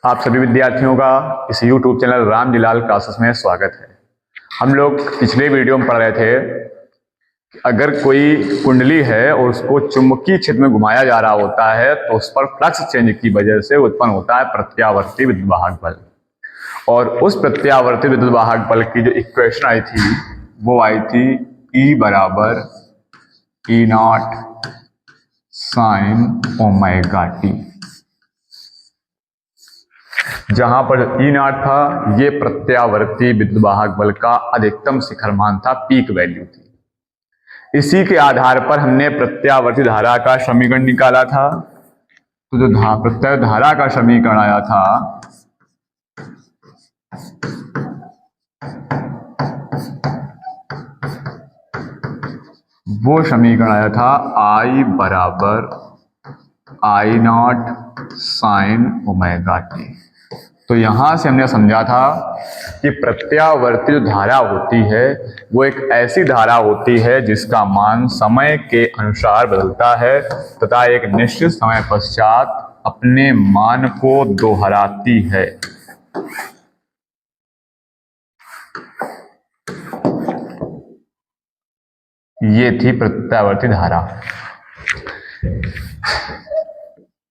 आप सभी विद्यार्थियों का इस YouTube चैनल रामजीलाल क्लासेस में स्वागत है। हम लोग पिछले वीडियो में पढ़ रहे थे कि अगर कोई कुंडली है और उसको चुंबकीय क्षेत्र में घुमाया जा रहा होता है तो उस पर फ्लक्स चेंज की वजह से उत्पन्न होता है प्रत्यावर्ती विद्युद्वाहक बल। और उस प्रत्यावर्ती विद्युद्वाहक बल की जो इक्वेशन आई थी वो आई थी E बराबर E0 साइन ओमेगा टी, जहां पर E0 था ये प्रत्यावर्ती विद्युद्वाहक बल का अधिकतम शिखर मान था, पीक वैल्यू थी। इसी के आधार पर हमने प्रत्यावर्ती धारा का समीकरण निकाला था। तो जो प्रत्यावर्ती धारा का समीकरण आया था वो समीकरण आया था I बराबर I0 साइन ओमेगा टी। तो यहां से हमने समझा था कि प्रत्यावर्ती जो धारा होती है वो एक ऐसी धारा होती है जिसका मान समय के अनुसार बदलता है तथा एक निश्चित समय पश्चात अपने मान को दोहराती है। ये थी प्रत्यावर्ती धारा।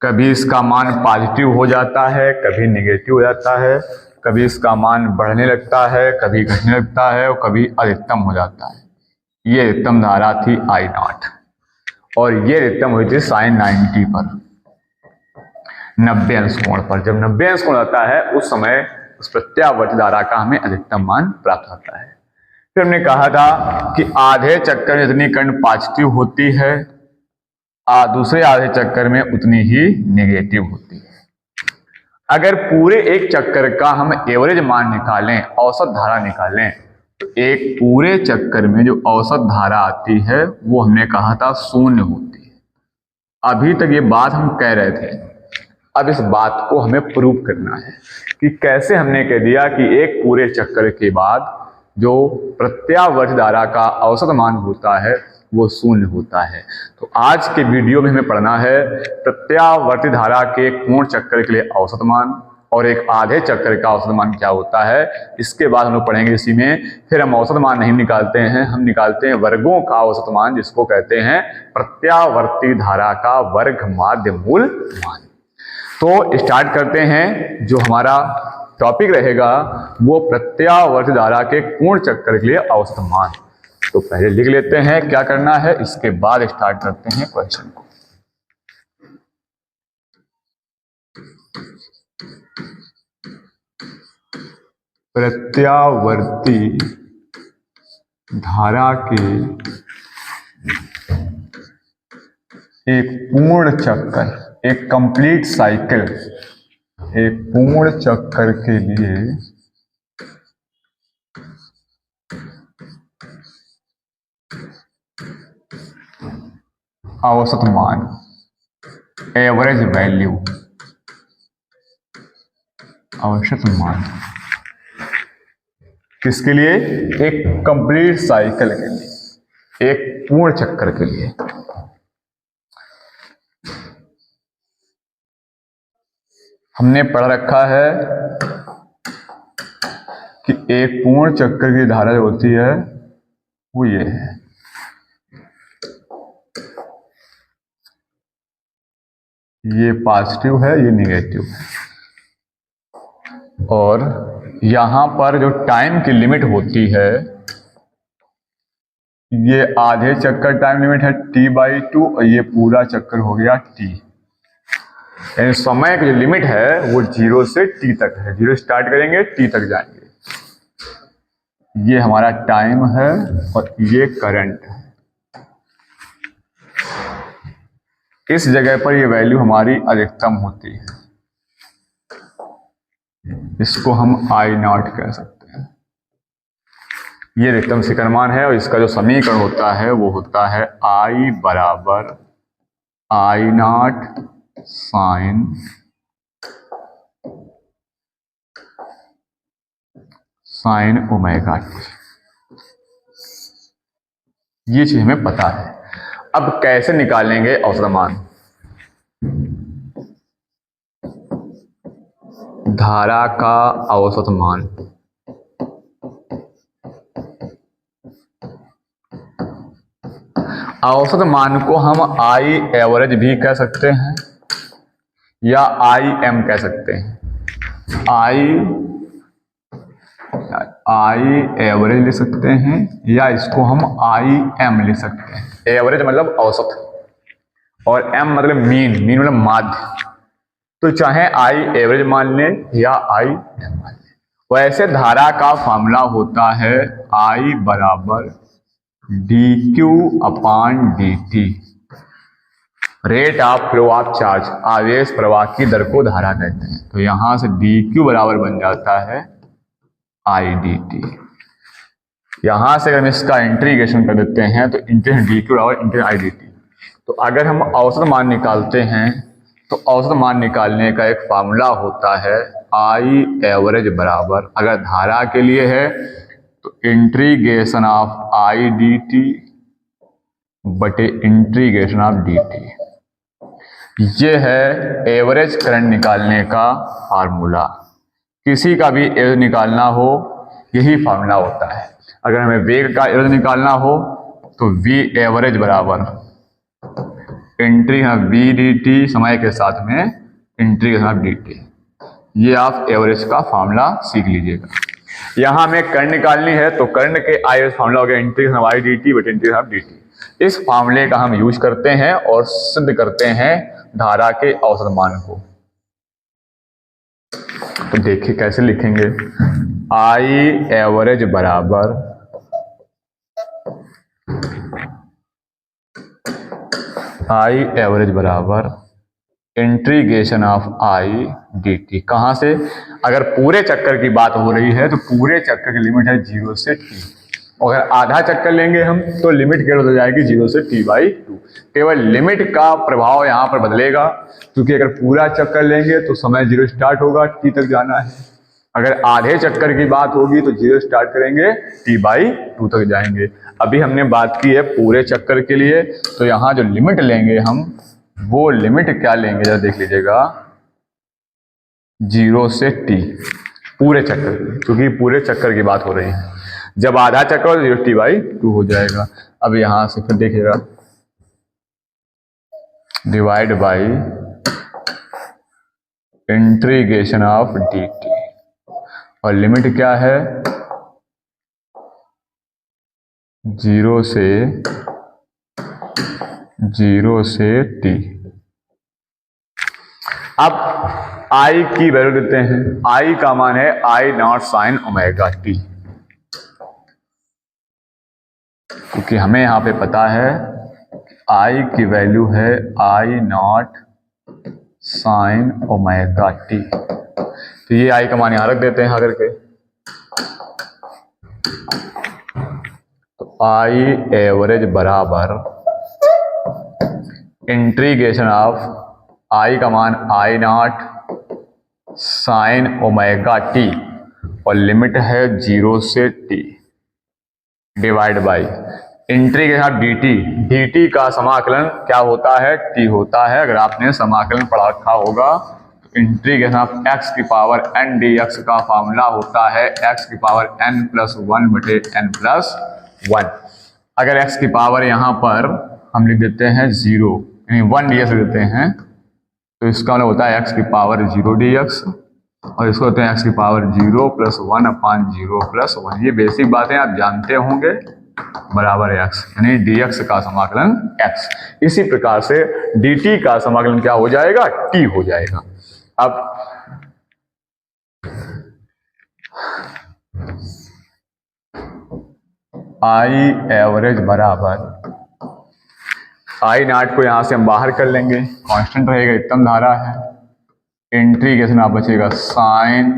कभी इसका मान पॉजिटिव हो जाता है, कभी निगेटिव हो जाता है, कभी इसका मान बढ़ने लगता है, कभी घटने लगता है और कभी अधिकतम हो जाता है। ये अधिकतम धारा थी I0 और ये अधिकतम हुई थी साइन 90 पर, 90 अंश कोण पर। जब 90 अंश कोण आता है उस समय उस प्रत्यावर्ती धारा का हमें अधिकतम मान प्राप्त होता है। फिर हमने कहा था कि आधे चक्कर में जितनी करंट पॉजिटिव होती है दूसरे आधे चक्कर में उतनी ही नेगेटिव होती है। अगर पूरे एक चक्कर का हम एवरेज मान निकालें, औसत धारा निकालें, तो एक पूरे चक्कर में जो औसत धारा आती है वो हमने कहा था 0 होती है। अभी तक ये बात हम कह रहे थे, अब इस बात को हमें प्रूव करना है कि कैसे। हमने कह दिया कि एक पूरे चक्कर के बाद जो प्रत्यावर्ती धारा का औसत मान होता है वो 0 होता है। तो आज के वीडियो में हमें पढ़ना है प्रत्यावर्ती धारा के पूर्ण चक्कर के लिए औसत मान और एक आधे चक्कर का औसत मान क्या होता है। इसके बाद हम लोग पढ़ेंगे इसी में। फिर हम औसत मान नहीं निकालते हैं, हम निकालते हैं वर्गों का औसत मान, जिसको कहते हैं प्रत्यावर्ती धारा का वर्ग माध्य मूल मान। तो स्टार्ट करते हैं। जो हमारा टॉपिक रहेगा वो प्रत्यावर्ती धारा के पूर्ण चक्कर के लिए औसत मान। तो पहले लिख लेते हैं क्या करना है, इसके बाद स्टार्ट करते हैं क्वेश्चन को। प्रत्यावर्ती धारा के एक पूर्ण चक्कर, एक कंप्लीट साइकिल, एक पूर्ण चक्कर के लिए औसत मान, एवरेज वैल्यू, औसत मान किसके लिए? एक कंप्लीट साइकिल के लिए, एक पूर्ण चक्कर के लिए। हमने पढ़ रखा है कि एक पूर्ण चक्कर की धारा जो होती है वो ये है। ये पॉजिटिव है, ये निगेटिव है। और यहां पर जो टाइम की लिमिट होती है ये आधे चक्कर टाइम लिमिट है T/2 और ये पूरा चक्कर हो गया T। यानी समय की जो लिमिट है वो 0 से T तक है। 0 स्टार्ट करेंगे T तक जाएंगे। ये हमारा टाइम है और ये करंट है। इस जगह पर ये वैल्यू हमारी अधिकतम होती है, इसको हम I0 कह सकते हैं। ये अधिकतम शिखर मान है और इसका जो समीकरण होता है वो होता है I बराबर I0 साइन ओमेगा टी। ये चीज हमें पता है। अब कैसे निकालेंगे औसत मान? धारा का औसत मान। औसत मान को हम आई एवरेज भी कह सकते हैं या आई एम कह सकते हैं। आई एवरेज लिख सकते हैं या इसको हम आई एम लिख सकते हैं। एवरेज मतलब औसत और एम मतलब मीन मतलब माध्य। तो चाहे आई एवरेज मान लें या आई एम मान लें। वैसे धारा का फॉर्मूला होता है आई बराबर D Q upon D T, rate of flow of charge, आवेश प्रवाह की दर को धारा कहते हैं। तो यहां से डी क्यू बराबर बन जाता है आई डी टी। यहां से अगर हम इसका इंटीग्रेशन कर देते हैं तो इंटीग्रेशन डी क्यू बराबर इंटीग्रेशन आई डी टी। तो अगर हम औसत मान निकालते हैं तो औसत मान निकालने का एक फार्मूला होता है आई एवरेज बराबर, अगर धारा के लिए है तो integration of I D T बटे इंटीग्रेशन ऑफ डी टी। ये है एवरेज करंट निकालने का फार्मूला। किसी का भी एवरेज निकालना हो यही फार्मूला होता है। अगर हमें वेग का एवरेज निकालना हो तो वी एवरेज बराबर इंटीग्रेशन वी डी टी समय के साथ में इंटीग्रेशन ऑफ डी टी। ये आप एवरेज का फार्मूला सीख लीजिएगा। यहाँ हमें करंट निकालनी है तो करंट के आई फार्मूला हो गया integration of I D T बटे इंटीग्रेशन ऑफ डी टी। इस फार्मूले का हम यूज करते हैं और सिद्ध करते हैं धारा के औसत मान को। तो देखिए कैसे लिखेंगे। आई एवरेज बराबर integration of I D T. कहां से? अगर पूरे चक्कर की बात हो रही है तो पूरे चक्कर की लिमिट है 0 से t। अगर आधा चक्कर लेंगे हम तो लिमिट क्या बदल जाएगी 0 से t/2। केवल लिमिट का प्रभाव यहाँ पर बदलेगा, क्योंकि अगर पूरा चक्कर लेंगे तो समय 0 स्टार्ट होगा, t तक जाना है। अगर आधे चक्कर की बात होगी तो 0 स्टार्ट करेंगे t/2 तक जाएंगे। अभी हमने बात की है पूरे चक्कर के लिए, तो यहाँ जो लिमिट लेंगे हम वो लिमिट क्या लेंगे जरा देख लीजिएगा, 0 से t पूरे चक्कर की, क्योंकि पूरे चक्कर की बात हो रही है। जब आधा चक्कर हो 0 t/2 हो जाएगा। अब यहां से फिर देखिएगा divide by integration of dt और लिमिट क्या है 0 से t। अब I की वैल्यू देते हैं। I का मान है I not sine omega t, क्योंकि हमें यहां पे पता है I की वैल्यू है I not sine omega t। तो ये I का मान यहां रख देते हैं आकर के। तो I एवरेज बराबर इंटीग्रेशन ऑफ I का मान I not sine omega t और लिमिट है 0 से t divide by integration of dt का समाकलन क्या होता है t होता है। अगर आपने समाकलन पढ़ा रखा होगा तो इंटीग्रेशन ऑफ x की पावर n dx का फार्मूला होता है x की पावर n+1 बटे n+1। अगर x की पावर यहाँ पर हम लिख देते हैं 0 यानी 1 dx लिख देते हैं तो इसका मतलब होता है x की पावर 0 dx और इसको होते हैं x की पावर 0 + 1/0 + 1। ये बेसिक बातें आप जानते होंगे, बराबर है x, यानी dx का समाकलन x। इसी प्रकार से dt का समाकलन क्या हो जाएगा t हो जाएगा। अब I एवरेज बराबर I नॉट को यहां से हम बाहर कर लेंगे, कांस्टेंट रहेगा, इतना धारा है। इंटीग्रेशन आप बचेगा साइन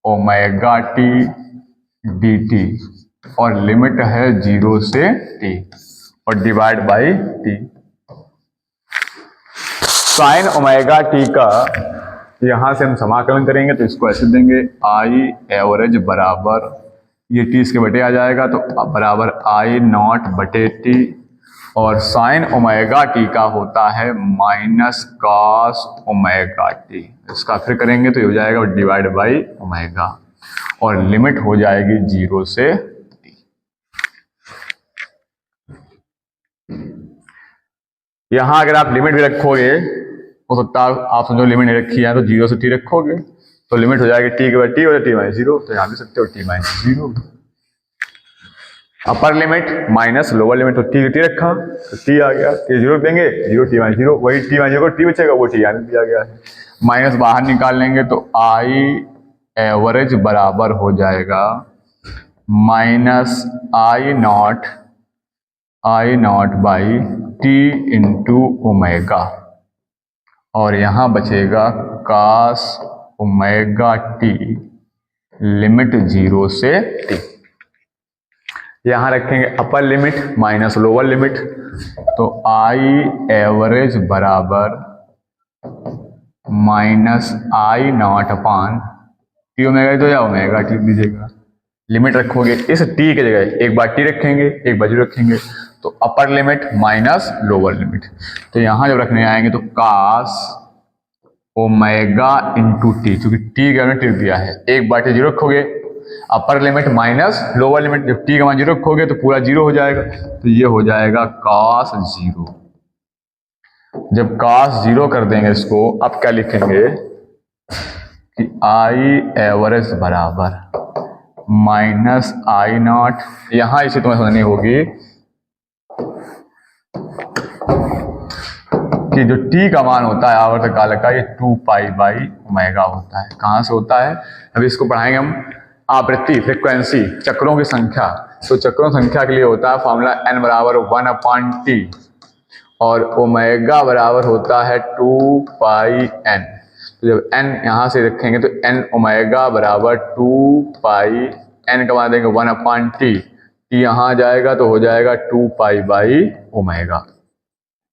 ओमेगा t dt और लिमिट है 0 से t और divide by t। Sine omega t का यहां से हम समाकलन करेंगे तो इसको ऐसे देंगे I एवरेज बराबर ये t इसके बटे आ जाएगा तो बराबर I नॉट बटे t और साइन ओमेगा टी का होता है माइनस कॉस ओमेगा टी। इसका फिर करेंगे तो ये हो जाएगा डिवाइड बाई ओमेगा और लिमिट हो जाएगी 0 से t। यहां अगर आप लिमिट भी रखोगे, हो सकता है आप समझो लिमिट नहीं रखी है तो 0 से t रखोगे तो लिमिट हो जाएगी t के बाद t हो जाए t माइनस 0, तो यहां भी सकते हो t minus 0। Upper limit minus lower limit, तो t रखा तो t आ गया, t 0 देंगे 0 t माइनस 0, वही t माइनस 0 को t बचेगा वो t यहाँ में दिया गया है। माइनस बाहर निकाल लेंगे तो i एवरेज बराबर हो जाएगा minus I not by T into omega और यहां बचेगा cos ओमेगा टी लिमिट 0 से t। यहां रखेंगे upper limit minus lower limit, तो आई एवरेज बराबर minus I not upon T omega, तो या ओमेगा टी दीजिएगा। लिमिट रखोगे इस टी की जगह एक बार टी रखेंगे एक बार 0 रखेंगे, तो upper limit minus lower limit, तो यहां जब रखने आएंगे तो cos ओमेगा इंटू टी, क्योंकि टी का टी दिया है, एक बार टी 0 रखोगे upper limit minus lower limit, जब टी का मान 0 रखोगे तो पूरा 0 हो जाएगा, तो ये हो जाएगा cos 0। जब cos 0 कर देंगे इसको, अब क्या लिखेंगे कि आई एवरेज बराबर माइनस आई नॉट, यहां इसे तुम्हें समझनी होगी कि जो t का मान होता है आवर्त काल का, ये 2 पाई बाई ओमेगा होता है। कहां से होता है, अभी इसको पढ़ाएंगे हम। आवृत्ति फ्रीक्वेंसी चक्रों की संख्या, तो चक्रों की संख्या के लिए होता है फॉर्मूला n बराबर 1/t और ओमेगा बराबर होता है 2 पाई n। तो जब n यहां से रखेंगे तो n ओमेगा बराबर 2 पाई n का मान देंगे 1/t, t यहां जाएगा तो हो जाएगा 2 पाई बाई ओमेगा।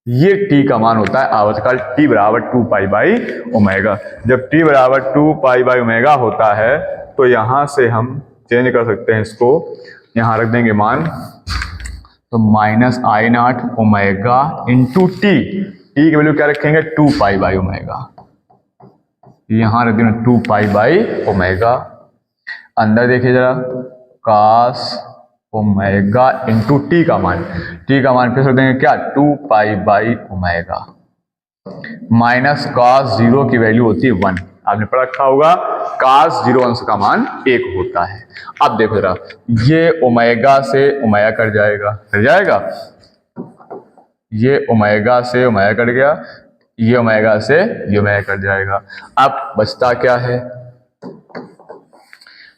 ये t का मान होता है आवर्तकाल t बराबर 2 पाई बाई ओमेगा। जब t बराबर 2 पाई बाई ओमेगा होता है तो यहां से हम चेंज कर सकते हैं इसको, यहां रख देंगे मान, तो minus I not omega into T, T की वैल्यू क्या रखेंगे 2 पाई बाई ओमेगा, यहां रख देंगे 2 पाई बाई ओमेगा। अंदर देखिए जरा, cos ओमेगा इंटू टी का मान, टी का मान फिर रख देंगे क्या 2 pi by omega minus cos 0 की वैल्यू होती है 1, आपने पढ़ रखा होगा cos 0 अंश का मान 1 होता है। अब देखो जरा, ये ओमेगा से ओमेगा कट जाएगा, ये ओमेगा से ओमेगा कट गया, ये ओमेगा से ये ओमेगा कट जाएगा। अब बचता क्या है,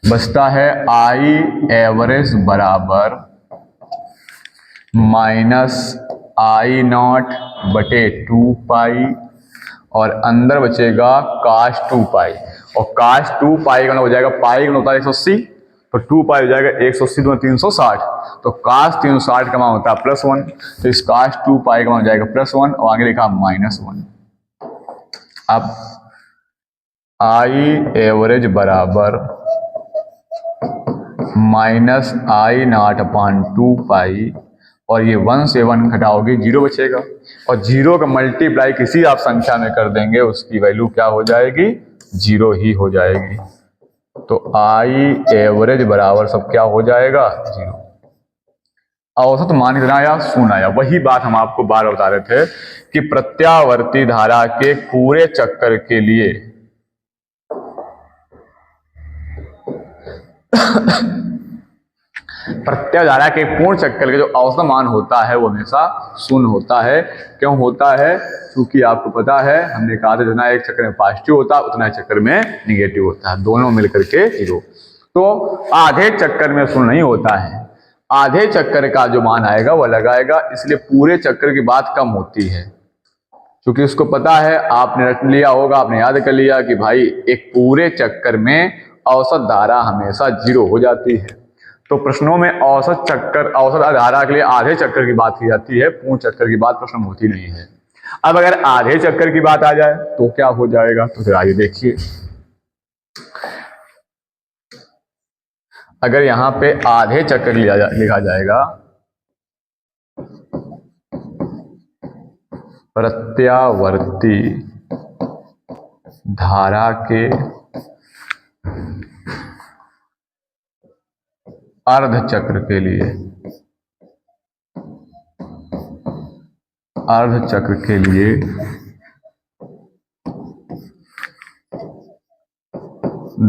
बचता है आई एवरेज बराबर माइनस आई नॉट बटे 2 पाई और अंदर बचेगा cos 2 पाई, और cos 2 पाई का हो जाएगा, पाई का होता है 180, तो 2 पाई हो जाएगा 180 2 360, तो cos 360 का मान होता है +1, तो इस cos 2 पाई का मान हो जाएगा +1 और आगे लिखा -1। अब आई एवरेज बराबर माइनस आई नॉट अपान 2 पाई और ये 1 से 1 घटाओगे 0 बचेगा, और 0 का मल्टीप्लाई किसी आप संख्या में कर देंगे उसकी वैल्यू क्या हो जाएगी 0 ही हो जाएगी। तो आई एवरेज बराबर सब क्या हो जाएगा 0। औसत मान कितना आया 0 आया। वही बात हम आपको बार बता रहे थे कि प्रत्यावर्ती धारा के पूरे चक्कर के लिए प्रत्यय धारा के पूर्ण चक्कर का जो औसत मान होता है वो हमेशा 0 होता है। क्यों होता है, क्योंकि आपको पता है हमने कहा था जितना एक चक्कर में पॉजिटिव होता है उतना चक्कर में निगेटिव होता है, दोनों मिलकर के 0। तो आधे चक्कर में 0 नहीं होता है, आधे चक्कर का जो मान आएगा वो अलग आएगा, इसलिए पूरे चक्कर की बात कम होती है। क्योंकि उसको पता है, आपने रट लिया होगा, आपने याद कर लिया कि भाई एक पूरे चक्कर में औसत धारा हमेशा 0 हो जाती है। तो प्रश्नों में औसत धारा के लिए आधे चक्कर की बात की जाती है, पूर्ण चक्कर की बात प्रश्न में होती नहीं है। अब अगर आधे चक्कर की बात आ जाए तो क्या हो जाएगा, तो फिर आइए देखिए। अगर यहां पे आधे चक्कर लिखा जाएगा प्रत्यावर्ती धारा के अर्धचक्र के लिए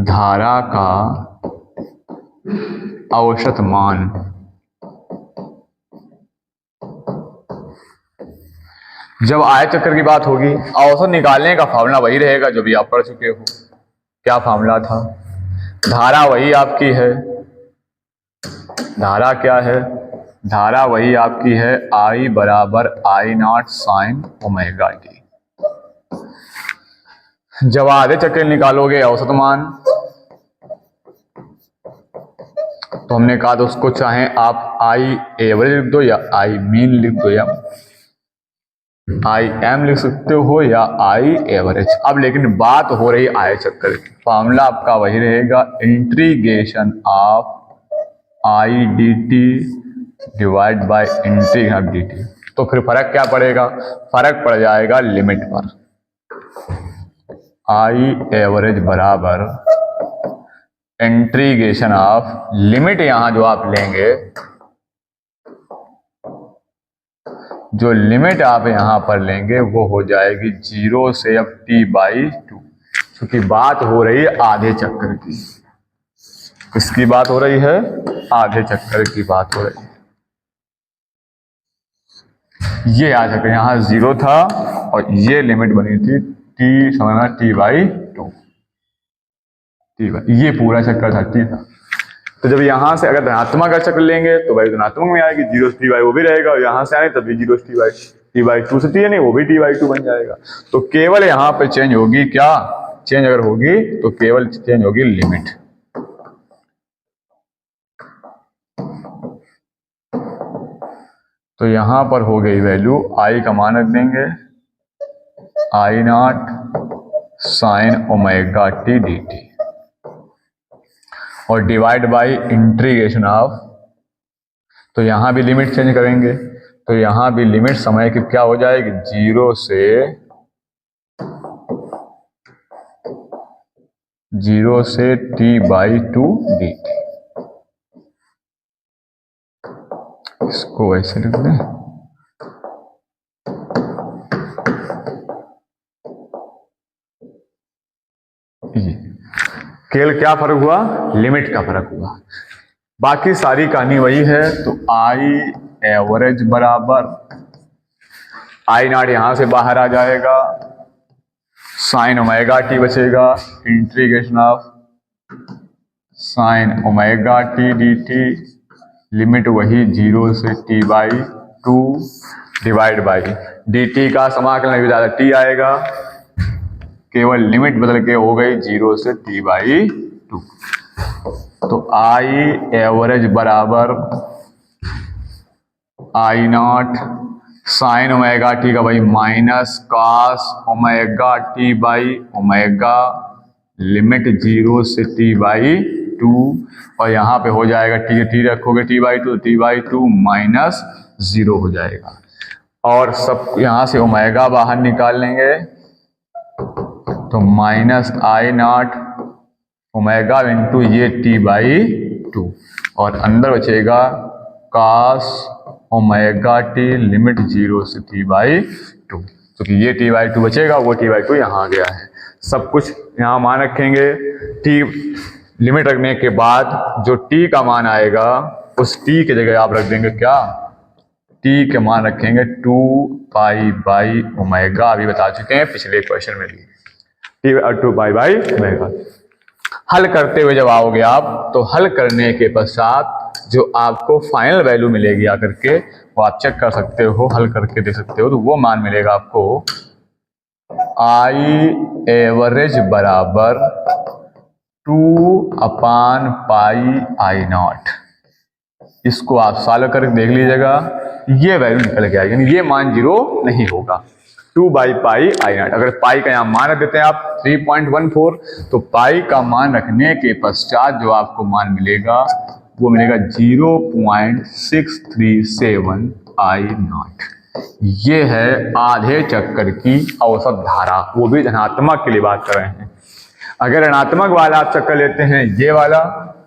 धारा का औसत मान जब आयतचक्र की बात होगी, औसत निकालने का फॉर्मूला वही रहेगा जो भी आप पढ़ चुके हो। क्या फॉर्मूला था? धारा वही आपकी है, धारा क्या है? धारा वही आपकी है I बराबर I not sine omega T. जब आधे चक्र निकालोगे औसत मान, तो हमने कहा तो उसको चाहे आप I एवरेज लिख दो या I मीन लिख दो या I एम लिख सकते हो या I एवरेज। अब लेकिन बात हो रही आधे चक्कर की, फॉर्मूला आपका वही रहेगा integration of I D T divide by integration of D T. तो फिर फर्क क्या पड़ेगा? फर्क पड़ जाएगा लिमिट पर। I एवरेज बराबर इंटीग्रेशन ऑफ लिमिट, यहां जो आप लेंगे, जो लिमिट आप यहां पर लेंगे वो हो जाएगी 0 से अब t/2, क्योंकि बात हो रही है आधे चक्कर की। किसकी बात हो रही है? आधे चक्कर की बात हो रही है। ये आधे चक्कर यहां 0 था और ये लिमिट बनी थी t, समझना t/2, ये पूरा चक्कर था, t था। तो जब यहां से अगर धनात्मक का चक्र लेंगे तो भाई धनात्मक में आएगी, 0 से t/, वो भी रहेगा, और यहां से आए तब भी 0 से t/2 से t है नहीं, वो भी t/2 बन जाएगा। तो केवल यहां पे चेंज होगी क्या? चेंज अगर होगी तो केवल चेंज होगी लिमिट। तो यहां पर हो गई वैल्यू, I का मान रख देंगे I not sine omega T D T, और डिवाइड बाई इंटीग्रेशन ऑफ, तो यहां भी लिमिट चेंज करेंगे, तो यहां भी लिमिट समय की क्या हो जाएगी? 0 से t/2 dt। इसको वैसे लिख दें, केवल क्या फर्क हुआ? लिमिट का फर्क हुआ, बाकी सारी कहानी वही है। तो I एवरेज बराबर I नॉट यहां से बाहर आ जाएगा, साइन ओमेगा टी बचेगा, integration of sine omega T D T, limit वही 0 से t/2 divide by D T का समाकलन भी ज्यादा t आएगा, केवल लिमिट बदल के हो गई 0 से t/2। तो I एवरेज बराबर I not sine omega T का भाई minus cos omega T by omega, limit 0 से t/2, और यहाँ पे हो जाएगा t रखोगे t/2, t/2 माइनस 0 हो जाएगा, और सब यहाँ से ओमेगा बाहर निकाल लेंगे, तो minus I not omega into ये t/2, और अंदर बचेगा कॉस ओमेगा टी, लिमिट 0 से t/2, क्योंकि ये t/2 बचेगा, वो t/2 यहाँ आ गया है। सब कुछ यहाँ मान रखेंगे, t लिमिट रखने के बाद जो t का मान आएगा उस t की जगह आप रख देंगे क्या? t के मान रखेंगे 2π/ओमेगा, अभी बता चुके हैं पिछले क्वेश्चन में भी, t/2π/ओमेगा। हल करते हुए जब आओगे आप, तो हल करने के पश्चात जो आपको फाइनल वैल्यू मिलेगी आकर के, वो आप चेक कर सकते हो, हल करके देख सकते हो, तो वो मान मिलेगा आपको I एवरेज बराबर 2/πI नॉट। इसको आप सॉल्व करके देख लीजिएगा, ये वैल्यू निकल के आएगी, ये मान 0 नहीं होगा। 2/πI नॉट, अगर पाई का यहाँ मान रख देते हैं आप 3.14, तो पाई का मान रखने के पश्चात जो आपको मान मिलेगा वो मिलेगा 0.637 I नॉट। ये है आधे चक्कर की औसत धारा, वो भी धनात्मक के लिए बात कर रहे हैं। अगर ऋणात्मक वाला आप चक्कर लेते हैं ये वाला,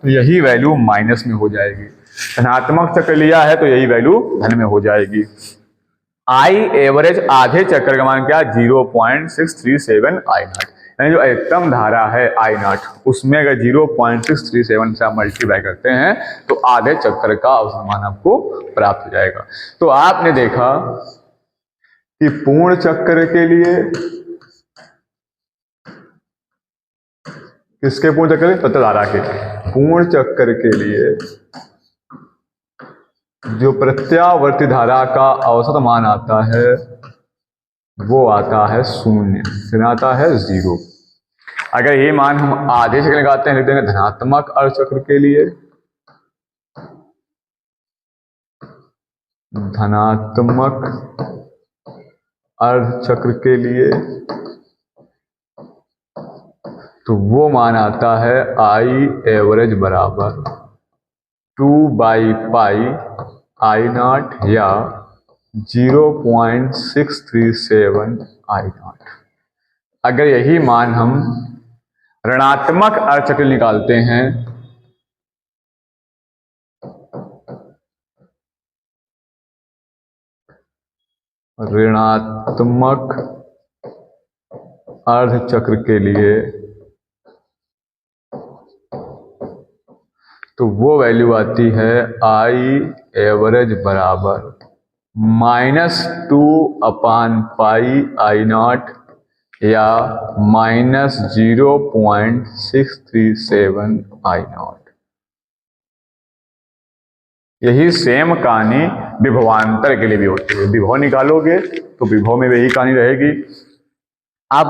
तो यही वैल्यू माइनस में हो जाएगी। धनात्मक चक्कर लिया है तो यही वैल्यू धन में हो जाएगी। आई एवरेज आधे चक्कर का मान क्या, 0.637 आई नॉट, यानी जो अधिकतम धारा है आई नॉट, उसमें अगर 0.637 से आप मल्टीप्लाई करते हैं तो आधे चक्कर का औसत मान आपको प्राप्त हो जाएगा। तो आपने देखा कि पूर्ण चक्कर के लिए, किसके पूर्ण चक्कर के, प्रत्यय धारा के पूर्ण चक्कर के लिए जो प्रत्यावर्ती धारा का औसत मान आता है वो आता है 0, कितना आता है 0। अगर ये मान हम आधे चक्कर निकालते हैं, लिख देंगे धनात्मक अर्धचक्र के लिए, धनात्मक अर्धचक्र के लिए, तो वो मान आता है आई एवरेज बराबर 2/पाई आई नॉट या 0.637 आई नॉट। अगर यही मान हम ऋणात्मक अर्धचक्र निकालते हैं, ऋणात्मक अर्धचक्र के लिए, तो वो वैल्यू आती है आई एवरेज बराबर -2/पाई आई नॉट या -0.637 आई नॉट। यही सेम कहानी विभवांतर के लिए भी होती है। विभव निकालोगे तो विभव में वही कहानी रहेगी। अब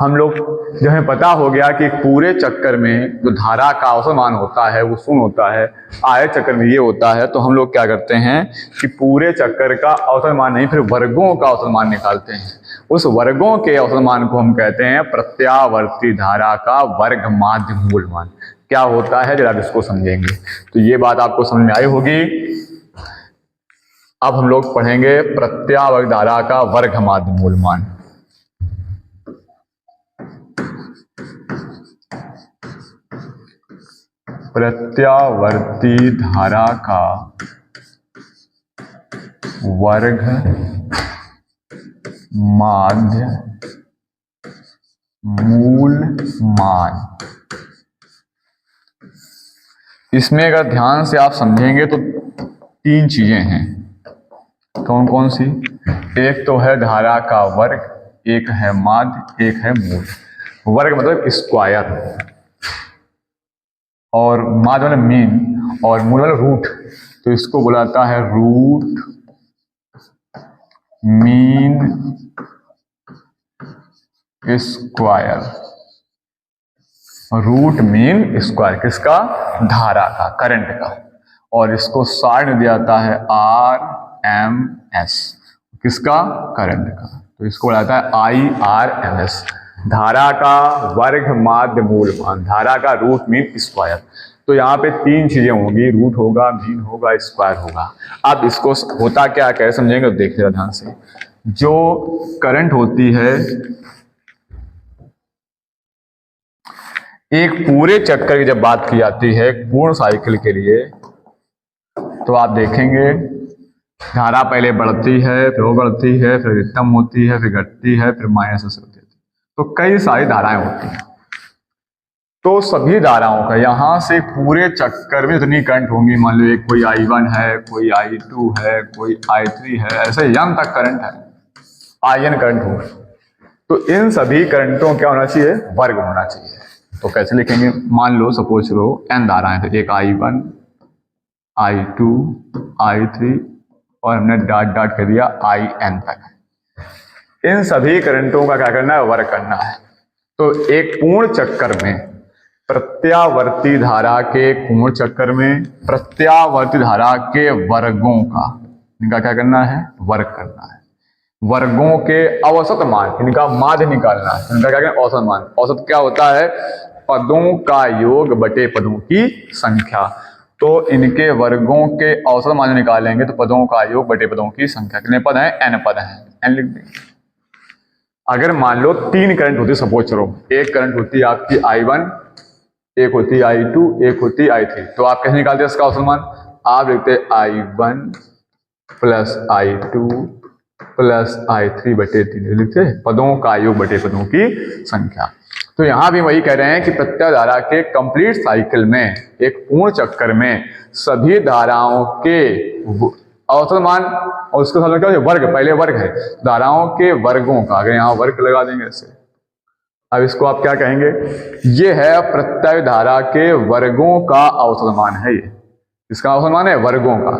हम लोग जो है पता हो गया कि पूरे चक्कर में जो धारा का औसत मान होता है वो 0 होता है, आधे चक्कर में ये होता है। तो हम लोग क्या करते हैं कि पूरे चक्कर का औसत मान नहीं, फिर वर्गों का औसत मान निकालते हैं। उस वर्गों के औसत मान को हम कहते हैं प्रत्यावर्ती धारा का वर्ग माध्य मूल मान। क्या होता है जरा इसको समझेंगे तो ये बात आपको समझ में आई होगी। अब हम लोग पढ़ेंगे प्रत्यावर्ती धारा का वर्ग माध्य मूल मान। प्रत्यावर्ती धारा का वर्ग माध्य मूल मान। इसमें अगर ध्यान से आप समझेंगे तो 3 चीजें हैं। कौन कौन सी? एक तो है धारा का वर्ग, एक है माध्य, एक है मूल। वर्ग मतलब स्क्वायर, और माध्य मतलब मीन, और मूल मतलब रूट। तो इसको बुलाता है root mean square. Root mean square किसका? धारा का, करंट का। और इसको साइड में दिया जाता है RMS, किसका? करंट का। तो इसको बुलाता है IRMS, धारा का वर्ग माध्य मूल मान, धारा का रूट मीन स्क्वायर। तो यहाँ पे 3 चीजें होंगी, रूट होगा, मीन होगा, स्क्वायर होगा। अब इसको होता क्या कैसे समझेंगे तो देखिएगा ध्यान से। जो करंट होती है एक पूरे चक्कर की जब बात की जाती है पूर्ण साइकिल के लिए, तो आप देखेंगे धारा पहले बढ़ती है, फिर वो बढ़ती है, फिर अधिकतम होती है, फिर घटती है, फिर माइनस होती है। तो कई सारी धाराएं होती हैं। तो सभी धाराओं का यहाँ से पूरे चक्कर में जितनी करंट होंगी, मान लो एक कोई I1 है, कोई I2 है, कोई I3 है, ऐसे n तक करंट है, IN करंट होगा। तो इन सभी करंटों क्या होना चाहिए? वर्ग होना चाहिए। तो कैसे लिखेंगे? मान लो सपोज लो n धाराएं, तो एक I1, I2, I3 और हमने डॉट डॉट कर दिया IN तक। इन सभी करंटों का क्या करना है? वर्ग करना है। तो एक पूर्ण चक्कर में प्रत्यावर्ती धारा के पूर्ण चक्कर में प्रत्यावर्ती धारा के वर्गों का, इनका क्या करना है? वर्ग करना है। वर्गों के औसत मान, इनका माध्य निकालना है। इनका क्या कहना है? औसत मान। औसत क्या होता है? पदों का योग बटे पदों की संख्या। तो इनके वर्गों के औसत मान निकालेंगे तो पदों का योग बटे पदों की संख्या। कितने पद हैं? n पद हैं, n लिख देंगे। अगर मान लो 3 करंट होती, सपोज करो, एक करंट होती है आपकी I1, एक होती है I2, एक होती है I3, तो आप कैसे निकालते हैं इसका औसत मान? आप लिखते I1 plus I2 plus I3 बटे 3, लिखते पदों का योग बटे पदों की संख्या। तो यहां भी वही कह रहे हैं कि प्रत्यय धारा के कंप्लीट साइकिल में, एक पूर्ण चक्कर में सभी धाराओं के औसत मान, और उसके साथ क्या वर्ग, पहले वर्ग है धाराओं के वर्गों का, अगर यहाँ वर्ग लगा देंगे ऐसे, अब इसको आप क्या कहेंगे? ये है प्रत्यय धारा के वर्गों का औसत मान है। ये इसका औसत मान है वर्गों का,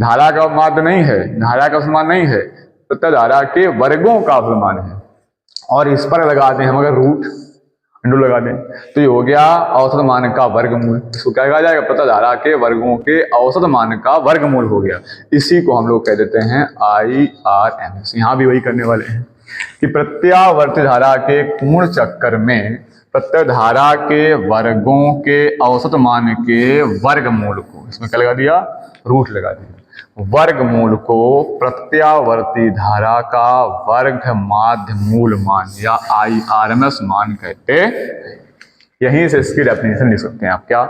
धारा का माध्य नहीं है, धारा का औसत मान नहीं है, प्रत्यय धारा के वर्गों का औसत मान है। और इस पर लगा दें हम अगर रूट अंडू लगा दें तो ये हो गया औसत मान का वर्गमूल। इसको क्या कहा जाएगा? प्रत्यय धारा के वर्गों के औसत मान का वर्गमूल हो गया। इसी को हम लोग कह देते हैं IRMS। यहाँ भी वही करने वाले हैं कि प्रत्यावर्ती धारा के पूर्ण चक्कर में प्रत्यय धारा के वर्गों के औसत मान के वर्गमूल को, इसमें क्या लगा दिया? रूट लगा दिया। वर्गमूल को प्रत्यावर्ती धारा का वर्ग माध्य मूल मान या IRMS मान कहते हैं। यहीं से इसकी डेफिनेशन लिख सकते हैं आप। क्या?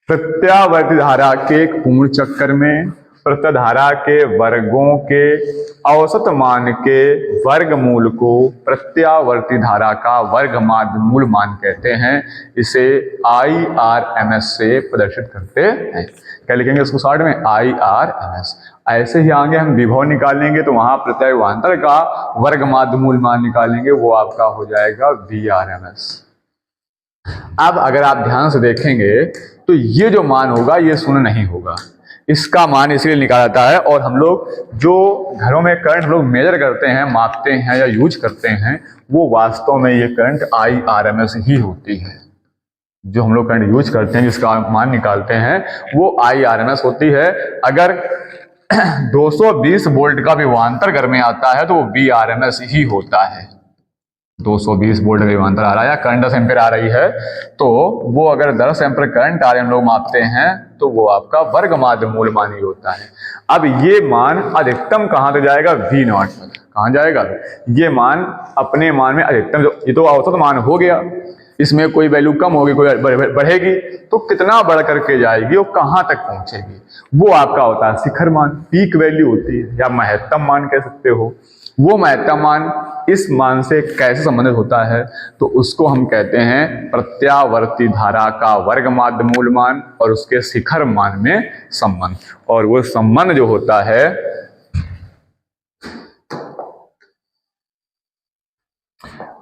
प्रत्यावर्ती धारा के पूर्ण चक्कर में प्रत्यय धारा के वर्गों के औसत मान के वर्गमूल को प्रत्यावर्ती धारा का वर्ग माध्य मूल मान कहते हैं। इसे IRMS से प्रदर्शित करते हैं। क्या लिखेंगे इसको शॉर्ट में? IRMS। ऐसे ही आगे हम विभव निकालेंगे तो वहां प्रत्यय विभवांतर का वर्ग माध्य मूल मान निकालेंगे, वो आपका हो जाएगा VRMS। अब अगर आप ध्यान से देखेंगे तो ये जो मान होगा ये शून्य नहीं होगा, इसका मान इसलिए निकाला जाता है। और हम लोग जो घरों में करंट लोग मेजर करते हैं, मापते हैं या यूज करते हैं, वो वास्तव में ये करंट IRMS ही होती है। जो हम लोग करंट यूज करते हैं, जिसका मान निकालते हैं, वो IRMS होती है। अगर 220 वोल्ट का विभवांतर घर में आता है तो वो VRMS ही होता है। 220 वोल्ट का विभवांतर आ रहा है या करंट 10 एम्पीयर आ रही है, तो वो अगर 10 एम्पीयर करंट आ रहे हम लोग मापते हैं तो वो आपका वर्ग माध्य मूल मान ही होता है। अब ये मान अधिकतम कहां तक जाएगा? V0 तक। कहां जाएगा ये मान? अपने मान में अधिकतम, जो ये तो औसत मान हो गया, इसमें कोई वैल्यू कम होगी, कोई बढ़ेगी, तो कितना बढ़ करके जाएगी और कहां तक पहुंचेगी, वो आपका होता है शिखर मान, पीक वैल्यू होती है, या महत्तम मान कह सकते हो। वो महत्तम मान इस मान से कैसे संबंधित होता है? तो उसको हम कहते हैं प्रत्यावर्ती धारा का वर्ग माध्य मूल मान और उसके शिखर मान में संबंध। और वो संबंध जो होता है,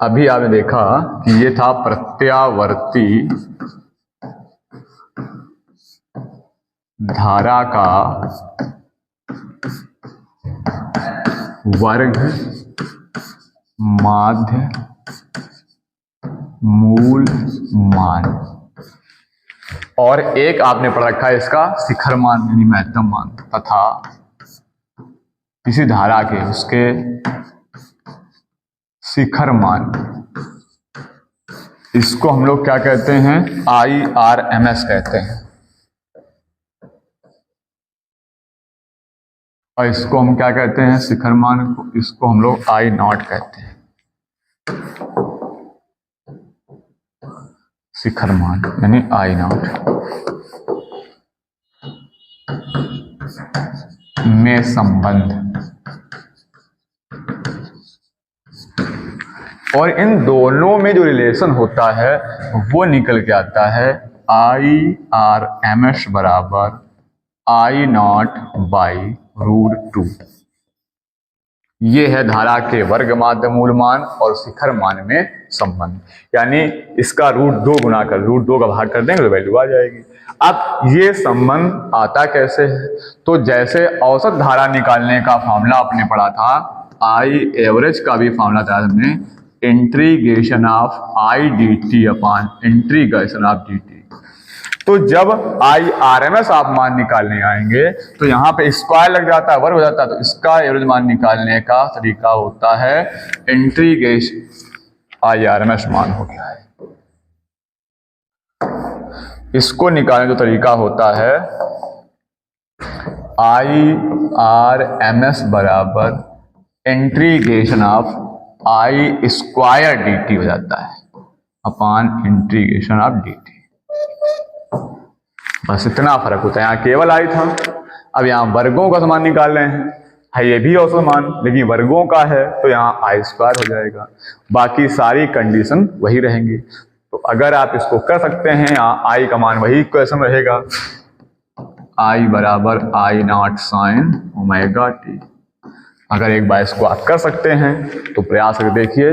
अभी आपने देखा कि ये था प्रत्यावर्ती धारा का वर्ग माध्य मूल मान, और एक आपने पढ़ रखा है इसका शिखर मान यानी महत्तम मान, तथा किसी धारा के उसके शिखर मान, इसको हम लोग क्या कहते हैं? IRMS कहते हैं। और इसको हम क्या कहते हैं? शिखर मान को, इसको हम लोग I0 कहते हैं। शिखर मान यानी I0 में संबंध। और इन दोनों में जो रिलेशन होता है वो निकल के आता है IRMS बराबर I0/√2। ये है धारा के वर्ग माध्य मूल मान और शिखर मान में संबंध। यानी इसका √2 गुना कर, √2 का भाग कर देंगे तो वैल्यू आ जाएगी। अब ये संबंध आता कैसे है? तो जैसे औसत धारा निकालने का फॉर्मूला आपने पढ़ा था, I एवरेज का भी फॉर्मूला था हमने, integration of IDT upon integration of DT। तो जब IRMS आप मान निकालने आएंगे तो यहाँ पे स्क्वायर लग जाता है, वर्ग हो जाता है, तो इसका एवरेज मान निकालने का तरीका होता है इंटीग्रेशन IRMS मान हो गया है। इसको निकालने का तरीका होता है IRMS बराबर integration of I square dt हो जाता है अपॉन इंटीग्रेशन ऑफ dt। बस इतना फर्क होता है। यहाँ केवल I था, अब यहाँ वर्गों का समान निकाल रहे हैं, है ये भी औसत मान लेकिन वर्गों का है तो यहाँ I स्क्वायर हो जाएगा, बाकी सारी कंडीशन वही रहेंगी। तो अगर आप इसको कर सकते हैं, यहाँ I का मान वही इक्वेशन रहेगा, I बराबर I not sine omega T. अगर एक बार इसको आप कर सकते हैं तो प्रयास करके देखिए,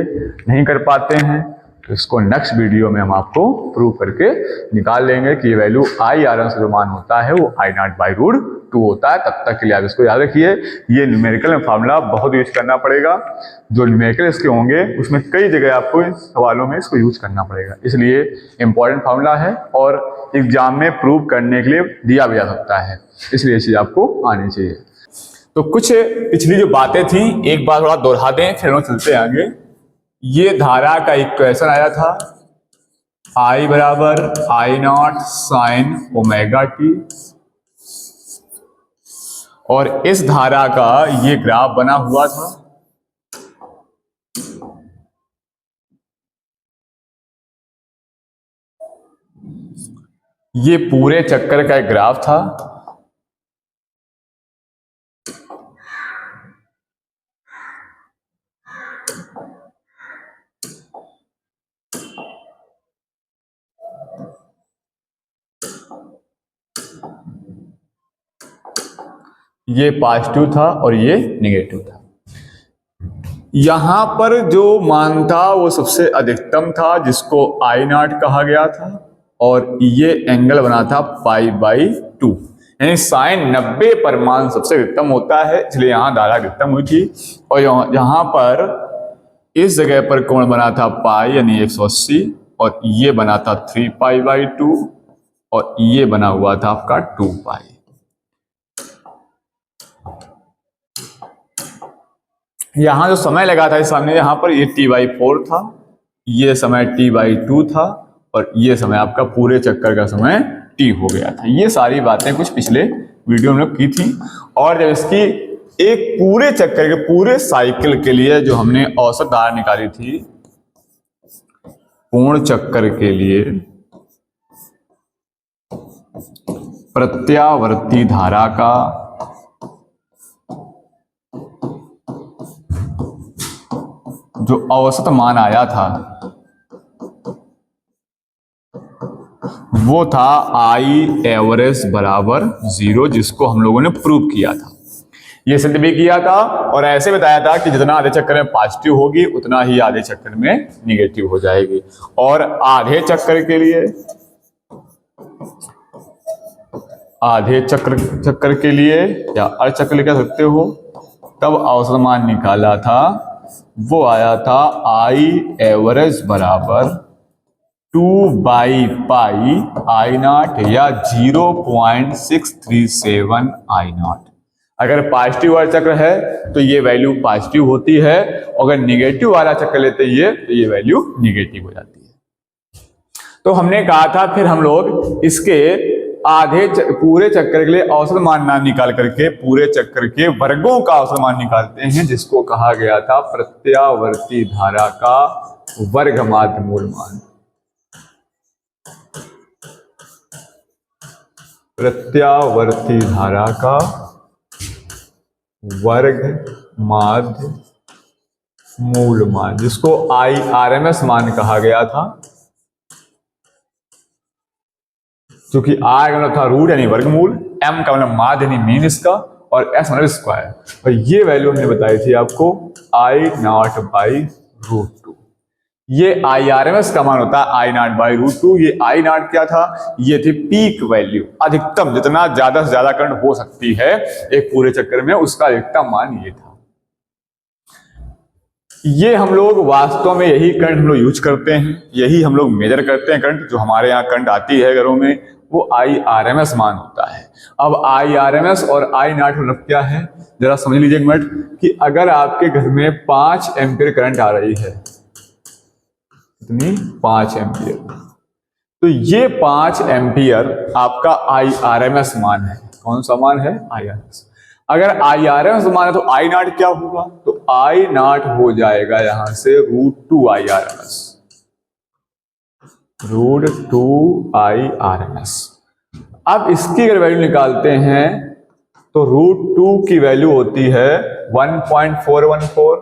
नहीं कर पाते हैं तो इसको नेक्स्ट वीडियो में हम आपको प्रूव करके निकाल लेंगे कि ये वैल्यू IRMS जो मान होता है वो I नॉट बाई रूट 2 होता है। तब तक के लिए आप इसको याद रखिए, ये न्यूमेरिकल में फार्मूला बहुत यूज करना पड़ेगा। जो न्यूमेरिकल इसके होंगे उसमें कई जगह आपको सवालों में इसको यूज करना पड़ेगा, इसलिए इंपॉर्टेंट फार्मूला है और एग्जाम में प्रूव करने के लिए दिया भी जा सकता है, इसलिए ये चीज आपको आनी चाहिए। तो कुछ पिछली जो बातें थी एक बार थोड़ा दोहरा दें, फिर हम चलते हैं आगे। ये धारा का इक्वेशन आया था I बराबर I not sine omega t, और इस धारा का ये ग्राफ बना हुआ था। ये पूरे चक्कर का एक ग्राफ था। ये पॉजिटिव था और ये नेगेटिव था। यहां पर जो मान था वो सबसे अधिकतम था जिसको I नॉट कहा गया था, और ये एंगल बना था π/2, यानी साइन 90 पर मान सबसे अधिकतम होता है, इसलिए यहां धारा अधिकतम हुई थी। और यहां पर इस जगह पर कोण बना था पाई यानी 180, और ये बना था 3π/2, और ये बना हुआ था आपका 2π। यहां जो समय लगा था इस सामने, यहां पर ये t/4 था, ये समय t/2 था, और ये समय आपका पूरे चक्कर का समय t हो गया था। ये सारी बातें कुछ पिछले वीडियो में की थी। और जब इसकी एक पूरे चक्कर के पूरे साइकिल के लिए जो हमने औसत धारा निकाली थी, पूर्ण चक्कर के लिए प्रत्यावर्ती धारा का जो औसत मान आया था वो था I एवरेज बराबर 0, जिसको हम लोगों ने प्रूव किया था। ये सिद्ध भी किया था और ऐसे बताया था कि जितना आधे चक्कर में पॉजिटिव होगी उतना ही आधे चक्कर में निगेटिव हो जाएगी। और आधे चक्कर के लिए चक्कर के लिए या अर्ध चक्र कह सकते हो, तब औसत मान निकाला था, वो आया था I एवरेज बराबर 2/π I नॉट या 0.637 I नॉट। अगर पॉजिटिव वाला चक्र है तो ये वैल्यू पॉजिटिव होती है, अगर निगेटिव वाला चक्र लेते हैं तो ये वैल्यू निगेटिव हो जाती है। तो हमने कहा था फिर हम लोग इसके पूरे चक्कर के लिए औसत मान ना निकाल करके पूरे चक्कर के वर्गों का औसत मान निकालते हैं, जिसको कहा गया था प्रत्यावर्ती धारा का वर्ग माध्य मूल मान। प्रत्यावर्ती धारा का वर्ग माध्य मूल मान, जिसको IRMS मान कहा गया था, क्योंकि R का मतलब था रूट यानी वर्गमूल, M का मतलब माध्य यानी मीन इसका, और S मतलब स्क्वायर। और ये वैल्यू हमने बताई थी आपको I नॉट बाई रूट 2। ये IRMS का मान होता है I नॉट बाई रूट 2। ये I नॉट क्या था, ये थी पीक वैल्यू, अधिकतम जितना ज्यादा से ज्यादा करंट हो सकती है एक पूरे चक्कर में, उसका अधिकतम मान ये था। ये हम लोग वास्तव में यही करंट हम लोग यूज करते हैं, यही हम लोग मेजर करते हैं। करंट जो हमारे यहाँ करंट आती है घरों में वो IRMS मान होता है। अब IRMS और I नॉट मतलब क्या है जरा समझ लीजिए एक मिनट, कि अगर आपके घर में 5 एम्पीयर करंट आ रही है, कितनी 5 एम्पीयर, तो ये 5 एम्पियर आपका IRMS मान है। कौन सा मान है? IRMS। अगर IRMS मान है तो I नॉट क्या होगा? तो I नॉट हो जाएगा यहां से √2 IRMS, √2 IRMS। अब इसकी अगर वैल्यू निकालते हैं तो √2 की वैल्यू होती है 1.414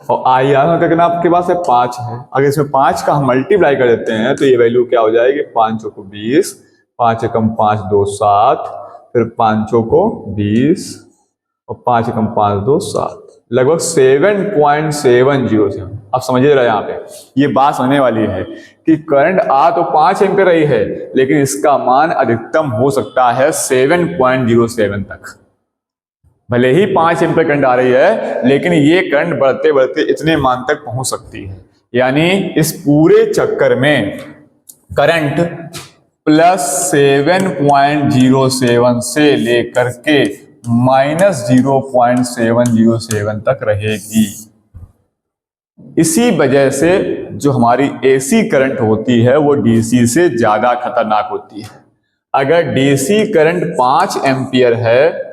और IRMS का कितना आपके पास है? 5 है। अगर इसमें 5 का हम मल्टीप्लाई कर देते हैं तो ये वैल्यू क्या हो जाएगी? 5 चौको 20, 5 एकम 5 2 7, फिर 5 चौको 20 और 5 एकम 5 2 7, लगभग 7.707। अब समझिए जरा यहाँ पे ये बात समझने वाली है कि करंट आ तो 5 एम्पीयर रही है, लेकिन इसका मान अधिकतम हो सकता है 7.07 तक। भले ही 5 एम्पीयर करंट आ रही है, लेकिन ये करंट बढ़ते बढ़ते इतने मान तक पहुंच सकती है। यानी इस पूरे चक्कर में करंट +7.07 से लेकर के -0.707 तक रहेगी। इसी वजह से जो हमारी AC करंट होती है वो DC से ज्यादा खतरनाक होती है। अगर DC करंट 5 एम्पियर है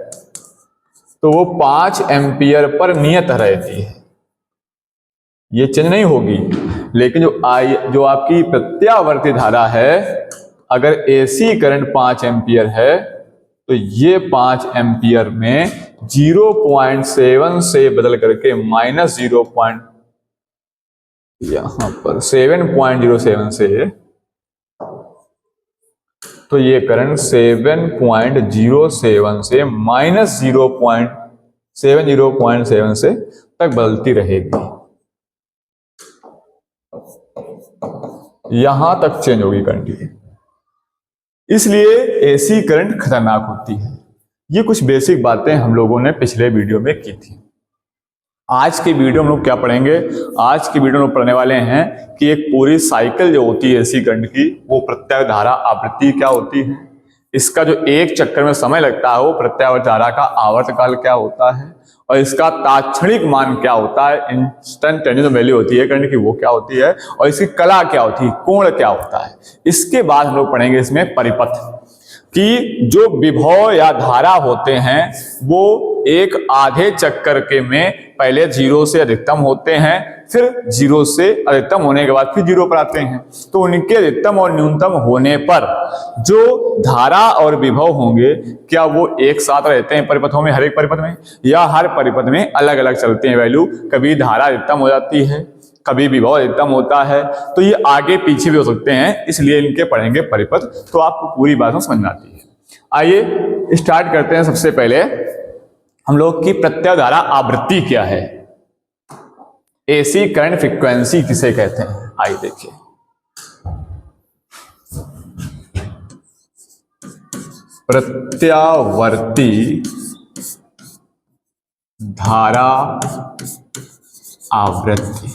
तो वो 5 एम्पियर पर नियत रहती है, ये चेंज नहीं होगी। लेकिन जो आपकी प्रत्यावर्ती धारा है, अगर AC करंट 5 एम्पियर है तो ये 5 एम्पियर में 0.7 से बदल करके -0. यहां पर 7.07 से, तो ये करंट 7.07 से -0.707 से तक बदलती रहेगी। यहां तक चेंज होगी करंट। इसलिए AC करंट खतरनाक होती है। ये कुछ बेसिक बातें हम लोगों ने पिछले वीडियो में की थी। आज की वीडियो में हम लोग क्या पढ़ेंगे? आज की वीडियो में पढ़ने वाले हैं कि एक पूरी साइकिल जो होती है AC करंट की, वो प्रत्यावर्ती धारा आवृत्ति क्या होती है, इसका जो एक चक्कर में समय लगता है वो प्रत्यावर्ती धारा का आवर्तकाल क्या होता है, और इसका तात्क्षणिक मान क्या होता है, इंस्टेंटेनियस वैल्यू होती है करंट की, वो क्या होती है, और इसकी कला क्या होती है, कोण क्या होता है। इसके बाद हम लोग पढ़ेंगे इसमें परिपथ, कि जो विभव या धारा होते हैं वो एक आधे चक्कर के में पहले 0 से अधिकतम होते हैं, फिर 0 से अधिकतम होने के बाद फिर 0 पर आते हैं। तो उनके अधिकतम और न्यूनतम होने पर जो धारा और विभव होंगे, क्या वो एक साथ रहते हैं परिपथों में, हर एक परिपथ में, या हर परिपथ में अलग अलग चलते हैं वैल्यू? कभी धारा अधिकतम हो जाती है, कभी विभव अधिकतम होता है, तो ये आगे पीछे भी हो सकते हैं, इसलिए इनके पढ़ेंगे परिपथ, तो आपको पूरी बात समझ में आती है। आइए स्टार्ट करते हैं। सबसे पहले हम लोग की प्रत्यावर्ती धारा आवृत्ति क्या है, AC करंट फ्रीक्वेंसी किसे कहते हैं, आइए देखिए। प्रत्यावर्ती धारा आवृत्ति,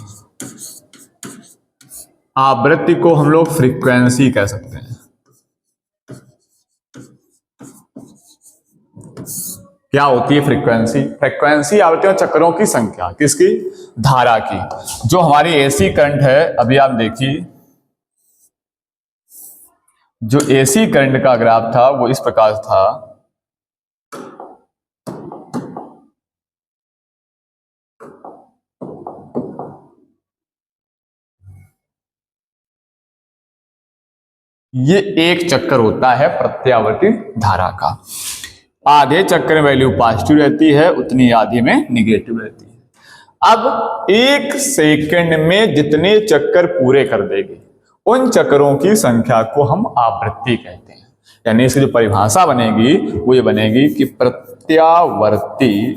आवृत्ति को हम लोग फ्रीक्वेंसी कह सकते हैं। क्या होती है फ्रीक्वेंसी? फ्रीक्वेंसी आवृत्ति और चक्रों की संख्या, किसकी? धारा की। जो हमारी AC करंट है, अभी आप देखिए, जो AC करंट का ग्राफ था वो इस प्रकार था। ये एक चक्कर होता है प्रत्यावर्ती धारा का। आधे चक्कर में वैल्यू पॉजिटिव रहती है, उतनी आधे में नेगेटिव रहती है। अब 1 सेकंड में जितने चक्कर पूरे कर देगी, उन चक्करों की संख्या को हम आवृत्ति कहते हैं। यानी इसकी जो परिभाषा बनेगी वो ये बनेगी कि प्रत्यावर्ती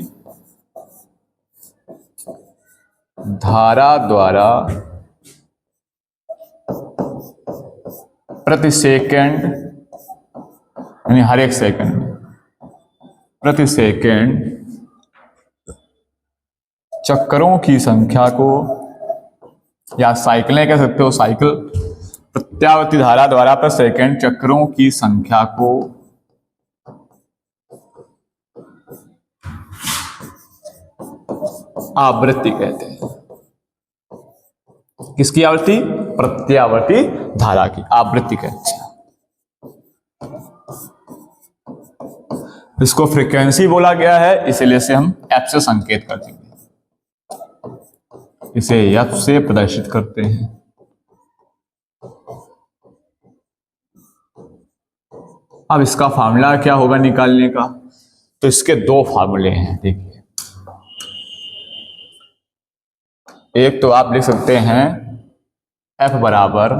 धारा द्वारा प्रति सेकंड, यानी हर एक सेकंड में प्रति सेकंड चक्करों की संख्या को, या साइकिलें कह सकते हो, साइकिल, प्रत्यावर्ती धारा द्वारा प्रति सेकंड चक्करों की संख्या को आवृत्ति कहते हैं। किसकी आवृत्ति? प्रत्यावर्ती धारा की आवृत्ति कहते हैं। इसको फ्रीक्वेंसी बोला गया है, इसीलिए से हम एफ से संकेत कर देंगे, इसे एफ से प्रदर्शित करते हैं। अब इसका फार्मूला क्या होगा निकालने का, तो इसके दो फार्मूले हैं। देखिए, एक तो आप लिख सकते हैं F बराबर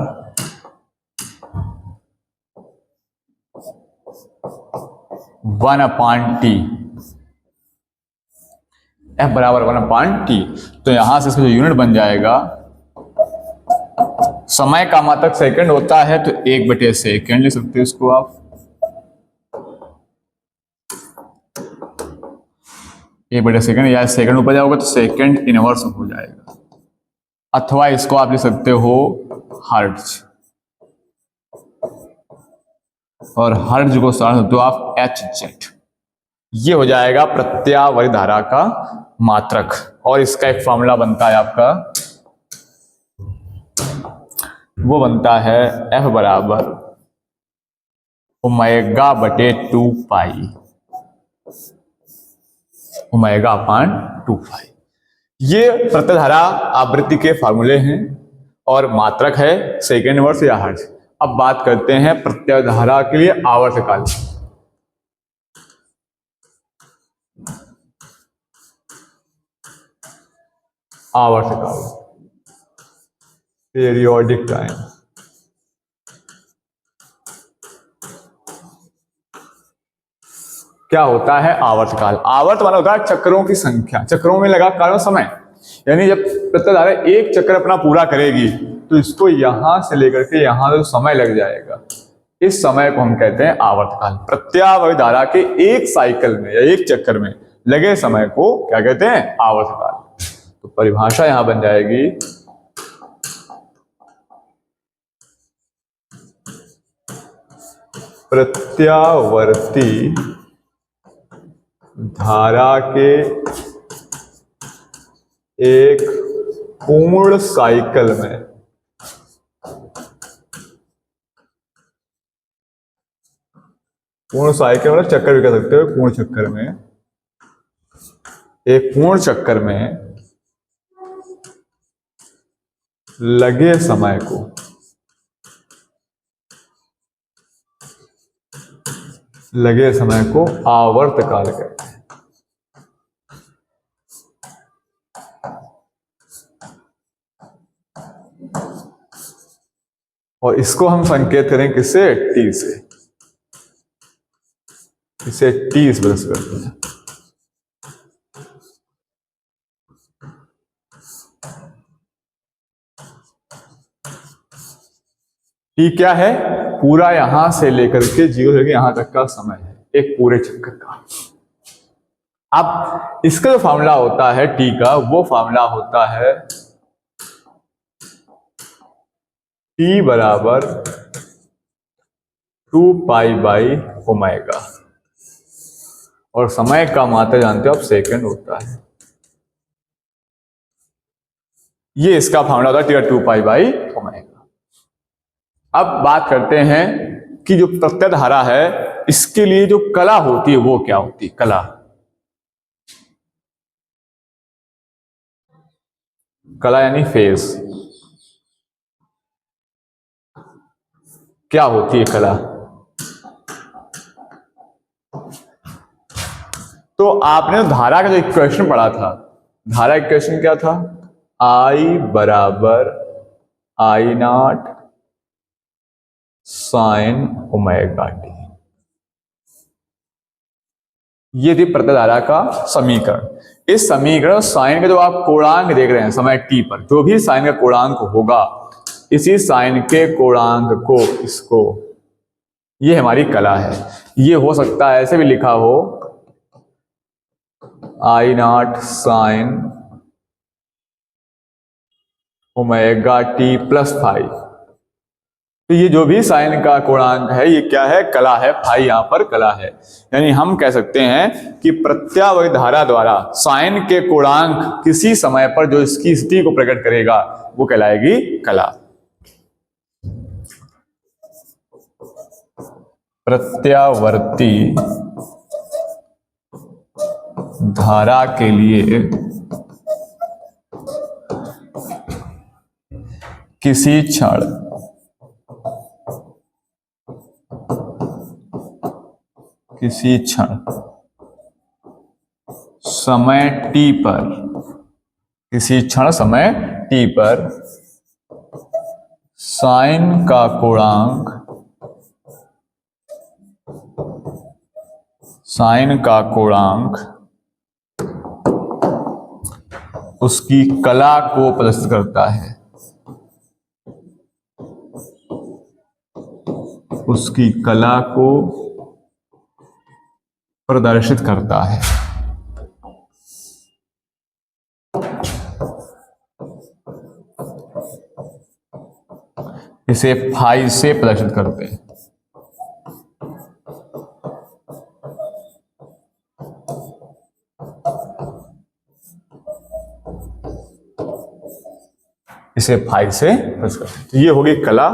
1/T, F बराबर 1/T। तो यहां से इसका जो यूनिट बन जाएगा, समय का मात्रक सेकंड होता है तो 1/सेकंड लिख सकते हो इसको आप। 1/सेकंड या सेकंड ऊपर जाओगे तो सेकंड इनवर्स हो जाएगा, अथवा इसको आप लिख सकते हो हर्ट्ज, और हर्ट्ज को साथ सकते हो आप HZ। ये हो जाएगा प्रत्यावर्ती धारा का मात्रक, और इसका एक फॉर्मूला बनता है आपका, वो बनता है F बराबर ω/2π, ω/2π। ये प्रत्यधारा आवृत्ति के फार्मूले हैं और मात्रक है सेकेंड इनवर्स या हर्ट्ज। अब बात करते हैं प्रत्यधारा के लिए आवर्तकाल। आवर्तकाल, पीरियोडिक टाइम। क्या होता है आवर्तकाल? आवर्त माना होता है चक्रों की संख्या, चक्रों में लगा काल समय। यानी जब प्रत्यधारा एक चक्र अपना पूरा करेगी तो इसको यहां से लेकर के यहां तक समय लग जाएगा, इस समय को हम कहते हैं आवर्तकाल। प्रत्यावर्ती धारा के एक साइकिल में या एक चक्कर में लगे समय को क्या कहते हैं? आवर्तकाल। तो परिभाषा यहां बन जाएगी, प्रत्यावर्ती धारा के एक पूर्ण साइकिल में पूर्ण साइकिल मतलब चक्कर भी कह सकते हो, पूर्ण चक्कर में, एक पूर्ण चक्कर में लगे समय को आवर्तकाल कहते हैं। और इसको हम संकेत करें किससे? T से। इसे T से प्रदर्शित करते हैं। T क्या है? पूरा यहां से लेकर के 0 से लेकर यहां तक का समय है, एक पूरे चक्कर का। अब इसका जो फार्मूला होता है T का, वो फार्मूला होता है T बराबर 2π/ω, और समय का मात्रा जानते हो आप सेकंड होता है। ये इसका फार्मूला होता है T 2π/ω। अब बात करते हैं कि जो प्रत्यधारा है इसके लिए जो कला होती है वो क्या होती है? कला यानी फेज। क्या होती है कला? तो आपने धारा का जो इक्वेशन पढ़ा था, धारा इक्वेशन क्या था? I बराबर I0 sin ω/t। ये थी प्रत्यधारा का समीकरण। इस समीकरण साइन का जो आप कोणांक देख रहे हैं समय t पर, जो भी साइन का कोणांक होगा, इसी साइन के कोणांक को, इसको, ये हमारी कला है। ये हो सकता है ऐसे भी लिखा हो I0 sin ω/t plus phi. तो ये जो भी साइन का कोणांक है ये क्या है? कला है। फाई यहां पर कला है। यानी हम कह सकते हैं कि प्रत्यावर्ती धारा द्वारा साइन के कोणांक किसी समय पर जो इसकी स्थिति को प्रकट करेगा वो कहलाएगी कला। प्रत्यावर्ती धारा के लिए किसी क्षण समय t पर, किसी क्षण समय t पर साइन का कोणांक उसकी कला को प्रदर्शित करता है, उसकी कला को प्रदर्शित करता है। इसे फाई से प्रदर्शित करते हैं। इसे फाई से प्रदर्शित करते हैं। तो ये होगी कला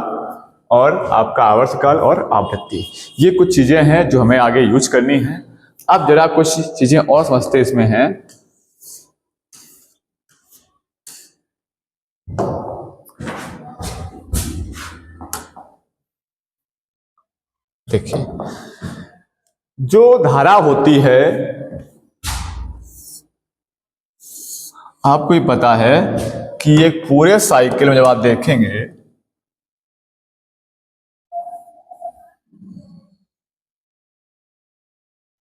और आपका आवर्तकाल और आवृत्ति। ये कुछ चीजें हैं जो हमें आगे यूज करनी है। अब जरा कुछ चीजें और समझते इसमें हैं। देखिए, जो धारा होती है, आपको ही पता है कि एक पूरे साइकिल में जब आप देखेंगे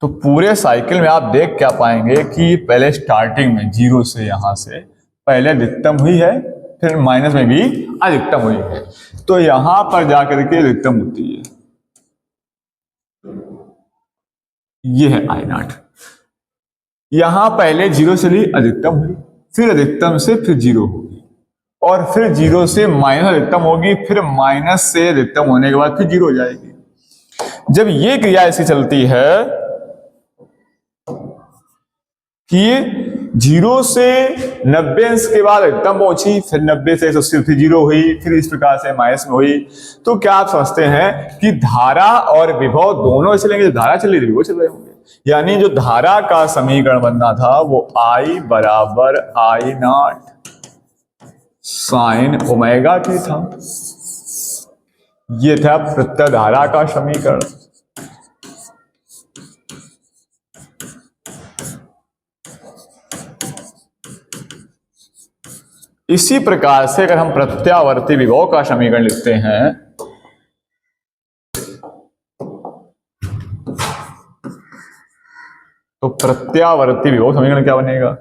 तो पूरे साइकिल में आप देख क्या पाएंगे कि पहले स्टार्टिंग में जीरो से, यहां से पहले अधिकतम हुई है, फिर माइनस में भी अधिकतम हुई है, तो यहां पर जाकर के अधिकतम होती है। ये है I0। यहां पहले जीरो से ली अधिकतम हुई, फिर अधिकतम से फिर जीरो होगी, और फिर जीरो से माइनस अधिकतम होगी, फिर माइनस से अधिकतम होने के बाद फिर जीरो हो जाएगी। जब ये क्रिया ऐसी चलती है कि जीरो से 90 अंश के बाद अधिकतम पहुंची, फिर 90 से 180 फिर जीरो हुई, फिर इस प्रकार से माइनस में हुई, तो क्या आप समझते हैं कि धारा और विभव दोनों चलेंगे? जो धारा चल रही थी विभव चल रहे होंगे। यानी जो धारा का समीकरण बनना था वो I बराबर I0 साइन ओमेगा t था। ये था प्रत्यय धारा का समीकरण। इसी प्रकार से अगर हम प्रत्यावर्ती विभव का समीकरण लिखते हैं तो प्रत्यावर्ती विभव समीकरण क्या बनेगा?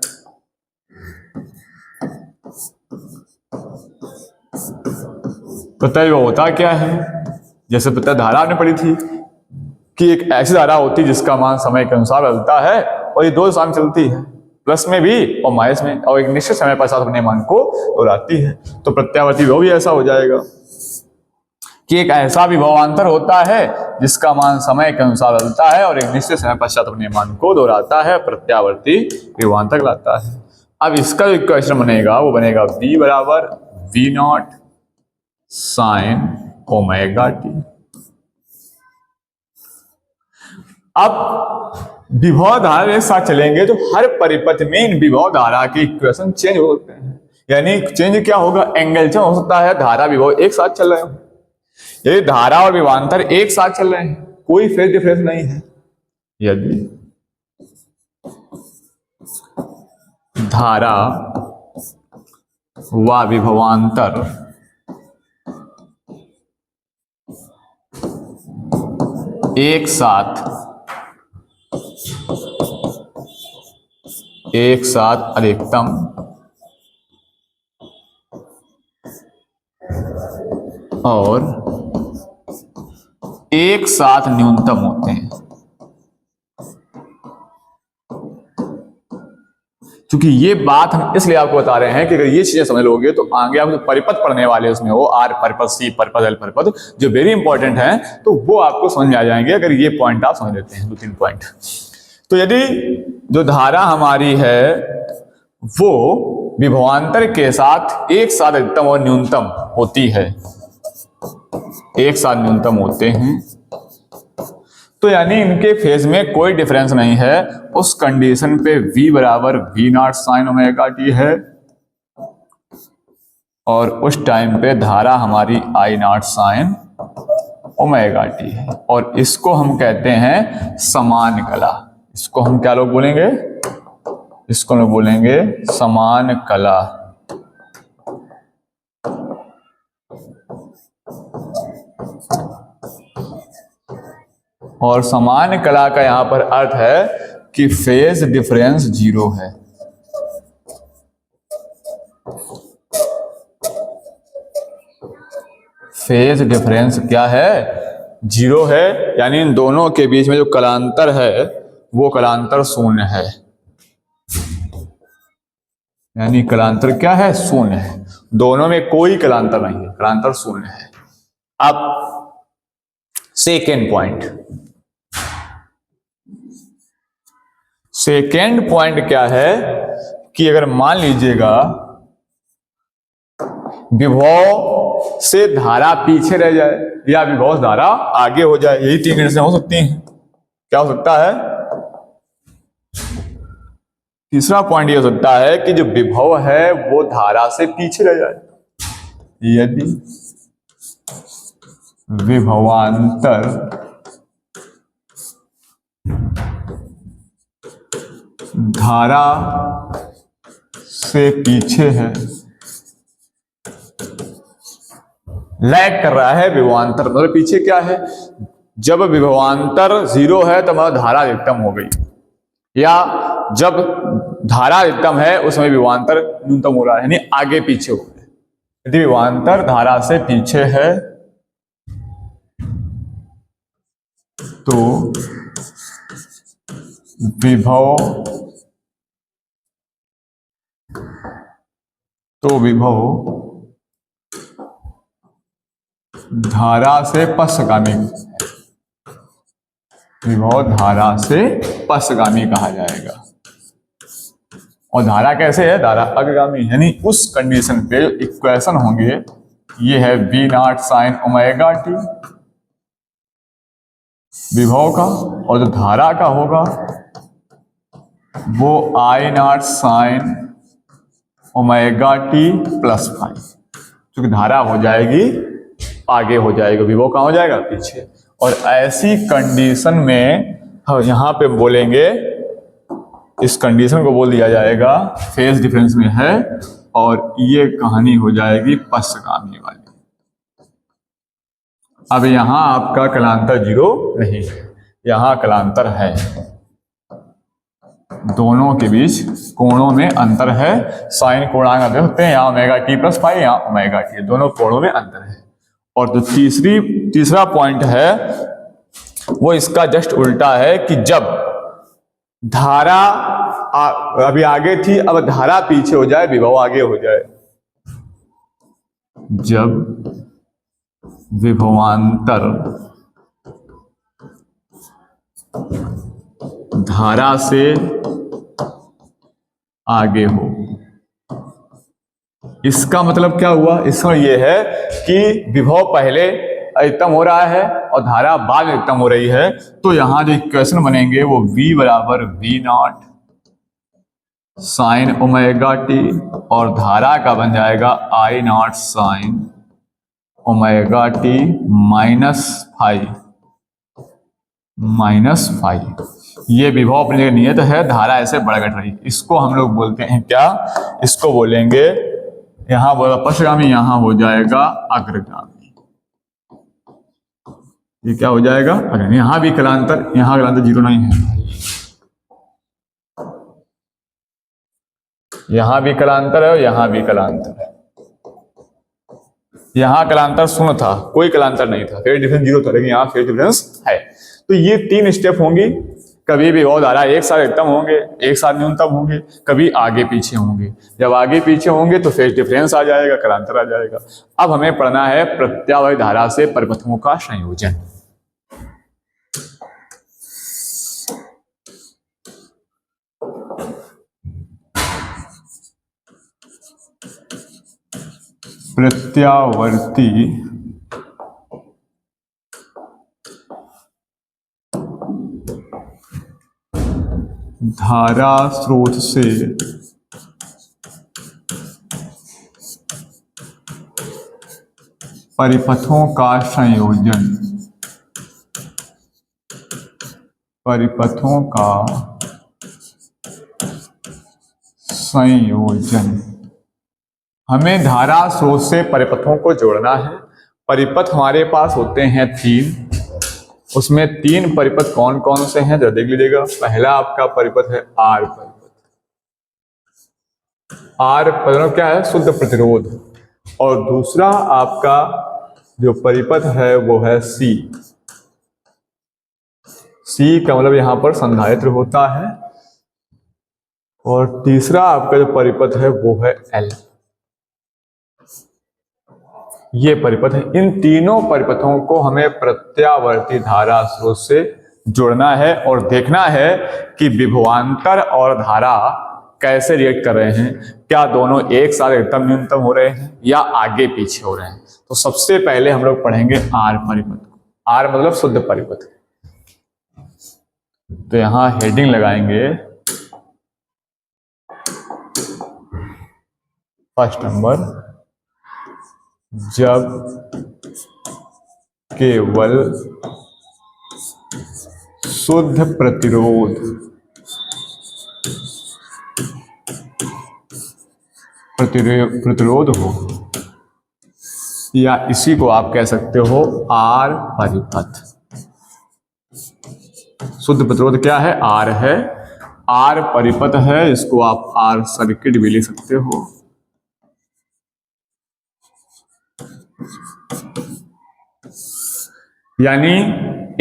प्रत्यय विभव होता क्या है? जैसे प्रत्यय धारा आपने पढ़ी थी कि एक ऐसी धारा होती है जिसका मान समय के अनुसार बदलता है और ये दो साल चलती है, प्लस में भी और माइनस में, और एक निश्चित समय पश्चात अपने मान को दोहराती है। तो प्रत्यावर्ती विभव भी ऐसा हो जाएगा कि एक ऐसा विभवांतर होता है जिसका मान समय के अनुसार बदलता है और एक निश्चित समय पश्चात अपने मान को दोहराता है, प्रत्यावर्ती विभवांतर कहलाता है। अब इसका जो इक्वेशन बनेगा वो बनेगा v बराबर V0 साइन ओमेगा t। अब विभव धारा एक साथ चलेंगे तो हर परिपथ में इन विभव धारा के इक्वेशन चेंज हो सकते हैं। यानी चेंज क्या होगा? एंगल चेंज हो सकता है। धारा विभव एक साथ चल रहे हो, यदि धारा और विभवांतर एक साथ चल रहे हैं, कोई फेज डिफरेंस नहीं है। यदि धारा व विभवांतर एक साथ अधिकतम और एक साथ न्यूनतम होते हैं। क्योंकि ये बात हम इसलिए आपको बता रहे हैं कि अगर ये चीजें समझ लोगे तो आगे आप जो परिपथ पढ़ने वाले उसमें हो, आर परिपथ, सी परिपथ, एल परिपथ, जो वेरी इंपॉर्टेंट है, तो वो आपको समझ में आ जाएंगे अगर ये पॉइंट आप समझ लेते हैं, 2-3 पॉइंट। तो यदि जो धारा हमारी है वो विभवांतर के साथ एक साथ अधिकतम और न्यूनतम होती है, एक साथ न्यूनतम होते हैं, तो यानी इनके फेज में कोई डिफरेंस नहीं है। उस कंडीशन पे v बराबर v naught sine omega T है और उस टाइम पे धारा हमारी आई नॉट साइन ओमेगा टी है। और इसको हम कहते हैं समान कला। इसको हम क्या लोग बोलेंगे? इसको हम बोलेंगे समान कला। और समान कला का यहां पर अर्थ है कि फेज डिफरेंस जीरो है। फेज डिफरेंस क्या है? जीरो है, यानी इन दोनों के बीच में जो कलांतर है वो कलांतर शून्य है। यानी कलांतर क्या है? शून्य है। दोनों में कोई कलांतर नहीं है, कलांतर शून्य है। अब सेकेंड पॉइंट, सेकेंड पॉइंट क्या है कि अगर मान लीजिएगा विभव से धारा पीछे रह जाए या विभव से धारा आगे हो जाए, यही तीन कंडीशन हो सकती हैं। क्या हो सकता है? तीसरा पॉइंट ये हो सकता है कि जो विभव है वो धारा से पीछे रह जाए। यदि विभवांतर धारा से पीछे है, लैग कर रहा है विभवांतर, मतलब पीछे क्या है? जब विभवांतर जीरो है तो मतलब धारा अधिकतम हो गई, या जब धारा अधिकतम है उस समय विभवांतर न्यूनतम हो रहा है, यानी आगे पीछे हो गया। यदि विभवांतर धारा से पीछे है तो विभव धारा से पश्चगामी, विभव धारा से पश्चगामी कहा जाएगा। और धारा कैसे है? धारा अग्रगामी। यानी उस कंडीशन पे इक्वेशन होंगे, ये है v naught sine omega t विभव का, और जो धारा का होगा वो I naught sine omega t plus five. क्योंकि धारा हो जाएगी आगे हो जाएगा, विभव कहाँ हो जाएगा? पीछे। और ऐसी कंडीशन में यहां पे बोलेंगे, इस कंडीशन को बोल दिया जाएगा फेज डिफरेंस में है, और ये कहानी हो जाएगी पश्चगामी वाली। अब यहां आपका कलांतर जीरो नहीं है, यहां कलांतर है। दोनों के बीच कोणों में अंतर है। साइन कोणांक देख सकते हैं, यहाँ ओमेगा टी प्लस फाइव, यहाँ ओमेगा टी, दोनों कोणों में अंतर है। और जो तीसरा पॉइंट है वो इसका जस्ट उल्टा है कि जब धारा अभी आगे थी, अब धारा पीछे हो जाए, विभव आगे हो जाए। जब विभवांतर धारा से आगे हो, इसका मतलब क्या हुआ? इसमें यह है कि विभव पहले अधिकतम हो रहा है और धारा बाद में अधिकतम हो रही है। तो यहां जो इक्वेशन बनेंगे वो v बराबर v naught sine omega t, और धारा का बन जाएगा I naught sine omega t minus five. ये विभव अपनी जगह नियत है, धारा ऐसे बढ़ घट रही है। इसको हम लोग बोलते हैं क्या? इसको बोलेंगे, यहां बोला पश्चगामी, यहां हो जाएगा अग्रगामी। ये क्या हो जाएगा? अगर यहां भी कलांतर, यहां कलांतर जीरो नहीं है, यहां भी कलांतर है और यहां भी कलांतर है। यहां कलांतर शून्य था, कोई कलांतर नहीं था, फेज डिफरेंस जीरो था, लेकिन यहां फेज डिफरेंस है। तो ये तीन स्टेप होंगी। कभी भी विभव धारा एक साथ अधिकतम होंगे, एक साथ न्यूनतम होंगे, कभी आगे पीछे होंगे। जब आगे पीछे होंगे तो फेज डिफरेंस आ जाएगा, कलांतर आ जाएगा। अब हमें पढ़ना है प्रत्यावर्ती धारा से परिपथों का संयोजन। प्रत्यावर्ती धारा स्रोत से परिपथों का संयोजन, परिपथों का संयोजन। हमें धारा स्रोत से परिपथों को जोड़ना है। परिपथ हमारे पास होते हैं 3, उसमें 3 परिपथ कौन कौन से हैं जरा देख लीजिएगा। पहला आपका परिपथ है आर परिपथ। आर परिपथ क्या है? शुद्ध प्रतिरोध। और दूसरा आपका जो परिपथ है वो है सी। सी का मतलब यहां पर संधारित्र होता है। और तीसरा आपका जो परिपथ है वो है एल। ये परिपथ है। इन तीनों परिपथों को हमें प्रत्यावर्ती धारा स्रोत से जोड़ना है और देखना है कि विभवांतर और धारा कैसे रिएक्ट कर रहे हैं। क्या दोनों एक साथ अधिकतम न्यूनतम हो रहे हैं या आगे पीछे हो रहे हैं। तो सबसे पहले हम लोग पढ़ेंगे आर परिपथ को। आर मतलब शुद्ध परिपथ। तो यहां हेडिंग लगाएंगे फर्स्ट नंबर, जब केवल शुद्ध प्रतिरोध हो, या इसी को आप कह सकते हो आर परिपथ। शुद्ध प्रतिरोध क्या है? आर है। आर परिपथ है, इसको आप आर सर्किट भी लिख सकते हो। यानी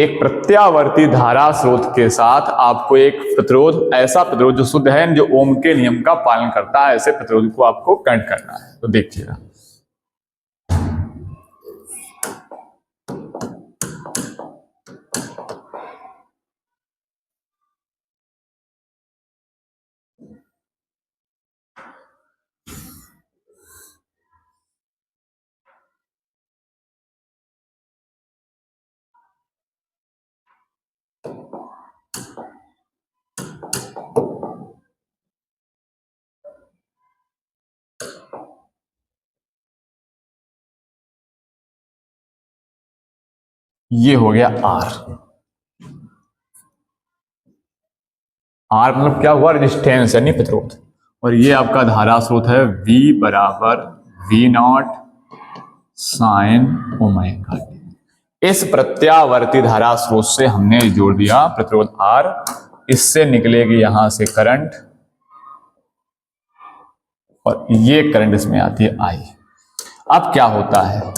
एक प्रत्यावर्ती धारा स्रोत के साथ आपको एक प्रतिरोध, ऐसा प्रतिरोध जो शुद्ध है, जो ओम के नियम का पालन करता है, ऐसे प्रतिरोध को आपको कनेक्ट करना है। तो देखिएगा, ये हो गया आर। आर मतलब क्या हुआ? रेजिस्टेंस यानी प्रतिरोध। और ये आपका धारा स्रोत है V बराबर V0 साइन ओमेगा टी। इस प्रत्यावर्ती धारा स्रोत से हमने जोड़ दिया प्रतिरोध R। इससे निकलेगी यहां से करंट और ये करंट इसमें आती है I। अब क्या होता है,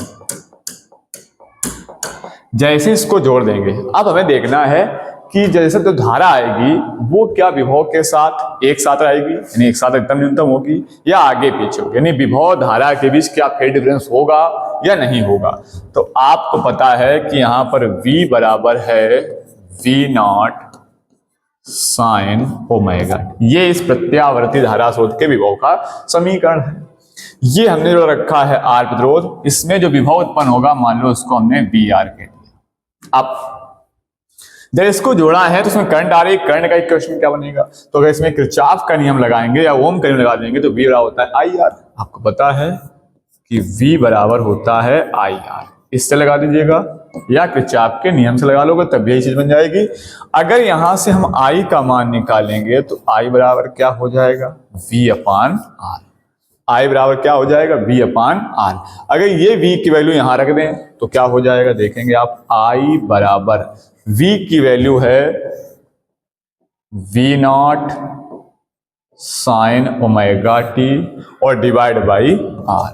जैसे इसको जोड़ देंगे, अब हमें देखना है कि जैसे तो धारा आएगी वो क्या विभव के साथ एक साथ आएगी, यानी एक साथ अधिकतम न्यूनतम होगी, या आगे पीछे होगी, यानी विभव धारा के बीच क्या फेज डिफरेंस होगा या नहीं होगा। तो आपको पता है कि यहां पर V बराबर है V0 साइन ओमेगा। ये इस प्रत्यावर्ती धारा स्रोत के विभव का समीकरण है। ये हमने जो रखा है आर प्रतिरोध, इसमें जो विभव उत्पन्न होगा मान लो उसको हमने VR कह दिया। अब जब इसको जोड़ा है तो इसमें करंट आ रही है, करंट का इक्वेशन क्या बनेगा? तो अगर इसमें किरचॉफ का नियम लगाएंगे या ओम का नियम लगा देंगे तो V बराबर होता है IR। आपको पता है कि V बराबर होता है IR। इससे लगा दीजिएगा या किरचॉफ के नियम से लगा लोगे तब यही चीज बन जाएगी। अगर यहां से हम I का मान निकालेंगे तो I बराबर क्या हो जाएगा? V upon R। I बराबर क्या हो जाएगा? V अपान R। अगर ये V की वैल्यू यहां रख दें तो क्या हो जाएगा देखेंगे आप। I बराबर V की वैल्यू है V0 साइन ओमेगा टी और डिवाइड बाई R।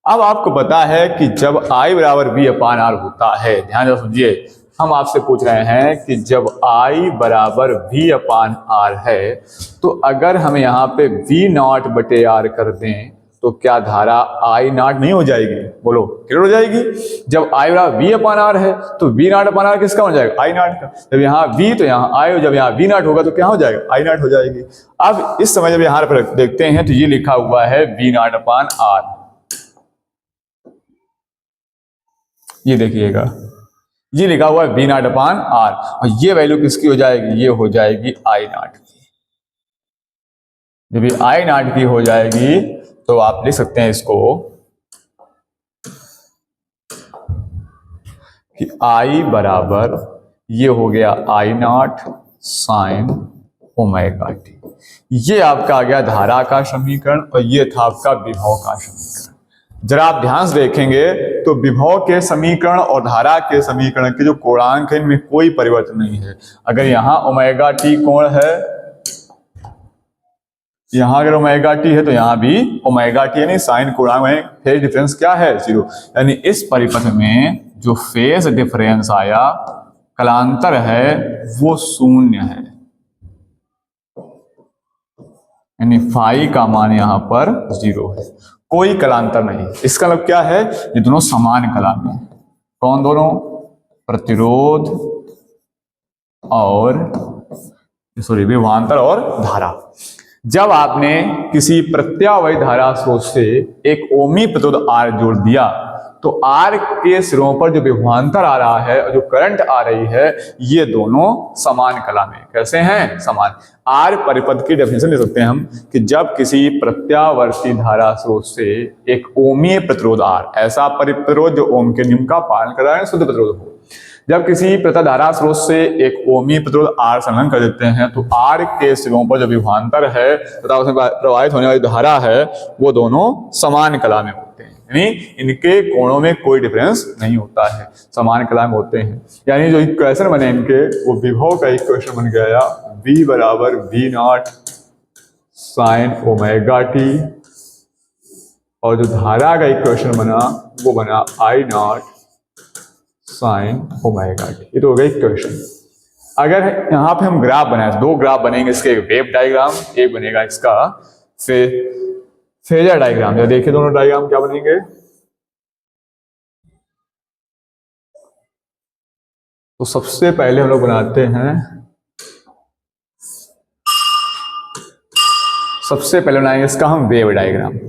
अब आपको पता है कि जब I बराबर V अपान R होता है, ध्यान से समझिए, हम आपसे पूछ रहे हैं कि जब I बराबर V अपान R है तो अगर हम यहाँ पे V0 बटे R कर दें तो क्या धारा I0 नहीं हो जाएगी? बोलो, क्लियर हो जाएगी। जब I बराबर V अपान R है तो V0 अपान R किसका हो जाएगा? I0 का। जब यहाँ V तो यहाँ I हो, जब यहाँ V0 होगा तो क्या हो जाएगा? I0 हो जाएगी। अब इस समय जब यहाँ पर देखते हैं तो ये लिखा हुआ है V0 अपान R। ये देखिएगा, ये लिखा हुआ है V0 अपान R और ये वैल्यू किसकी हो जाएगी? ये हो जाएगी I0 की। जब ये आई नॉट की हो जाएगी तो आप लिख सकते हैं इसको कि आई बराबर ये हो गया आई नॉट साइन ओमेगा टी। ये आपका आ गया धारा का समीकरण और ये था आपका विभव का समीकरण। जरा आप ध्यान से देखेंगे तो विभव के समीकरण और धारा के समीकरण के जो कोणांक है इनमें कोई परिवर्तन नहीं है। अगर यहाँ ओमेगा टी कोण है, यहाँ अगर ओमेगा टी है तो यहाँ भी ओमेगा टी यानी साइन कोणांक में फेज डिफरेंस क्या है? 0। यानी इस परिपथ में जो फेज डिफरेंस आया कलांतर है वो 0 है, यानी फाई का मान यहाँ पर 0 है, कोई कलांतर नहीं। इसका मतलब क्या है? ये दोनों समान कला में। कौन दोनों? प्रतिरोध और विभवांतर और धारा। जब आपने किसी प्रत्यावर्ती धारा स्रोत से एक ओमी प्रतिरोध R जोड़ दिया तो R के सिरों पर जो विभवांतर आ रहा है और जो करंट आ रही है ये दोनों समान कला में। कैसे हैं? समान। R परिपथ की डेफिनेशन ले सकते हैं हम कि जब किसी प्रत्यावर्ती धारा स्रोत से एक ओमीय प्रतिरोध R, ऐसा प्रतिरोध जो ओम के नियम का पालन कर रहा है, शुद्ध प्रतिरोध हो, जब किसी प्रतिधारा स्रोत से एक ओमीय प्रतिरोध R संलग्न कर देते हैं तो R के सिरों पर जो विभवांतर है तथा उसमें प्रवाहित होने वाली धारा है वो दोनों समान कला में होते हैं, यानी इनके कोणों में कोई डिफरेंस नहीं होता है, समान कला में होते हैं। यानी जो इक्वेशन बने इनके वो विभव का इक्वेशन बन गया V बराबर V naught sine omega t और जो धारा का इक्वेशन बना वो बना I not sine omega T. ये तो हो गया इक्वेशन। अगर यहाँ पे हम ग्राफ बनाए, दो ग्राफ बनेंगे, इसके एक वेव डायग्राम, एक बनेगा इसका फेजर डायग्राम। जब देखिए दोनों डायग्राम क्या बनेंगे, तो सबसे पहले हम लोग बनाते हैं, सबसे पहले बनाएंगे इसका हम वेव डायग्राम।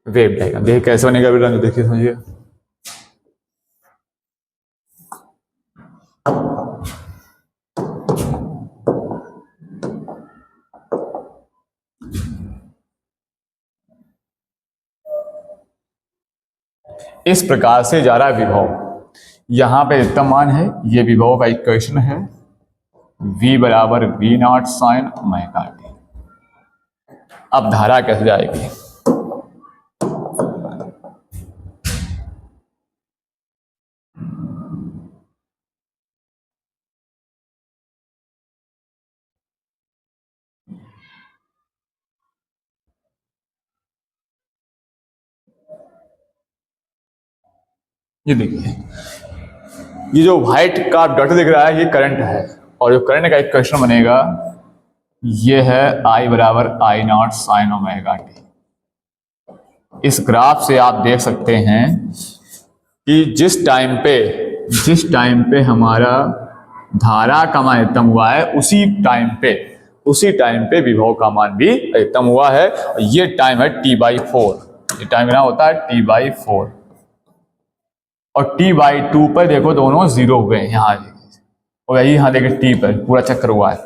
वेव डायग्राम देखिए कैसे बनेगा बेटा, जो देखिए समझिए। इस प्रकार से जा रहा है विभव, यहां पे अधिकतम मान है, ये विभव का इक्वेशन है V बराबर V naught sine omega T. अब धारा कैसे जाएगी, ये देखिए ये जो व्हाइट का डॉट दिख रहा है ये करंट है और जो करंट का इक्वेशन बनेगा ये है I बराबर I not sine omega T. इस ग्राफ से आप देख सकते हैं कि जिस टाइम पे हमारा धारा का मान अधिकतम हुआ है उसी टाइम पे विभव का मान भी अधिकतम हुआ है। ये टाइम है T/4, ये टाइम क्या होता है T/4 और T/2 पर देखो दोनों 0 हुए हैं यहाँ, और यही यहाँ देखिए T पर पूरा चक्कर हुआ है।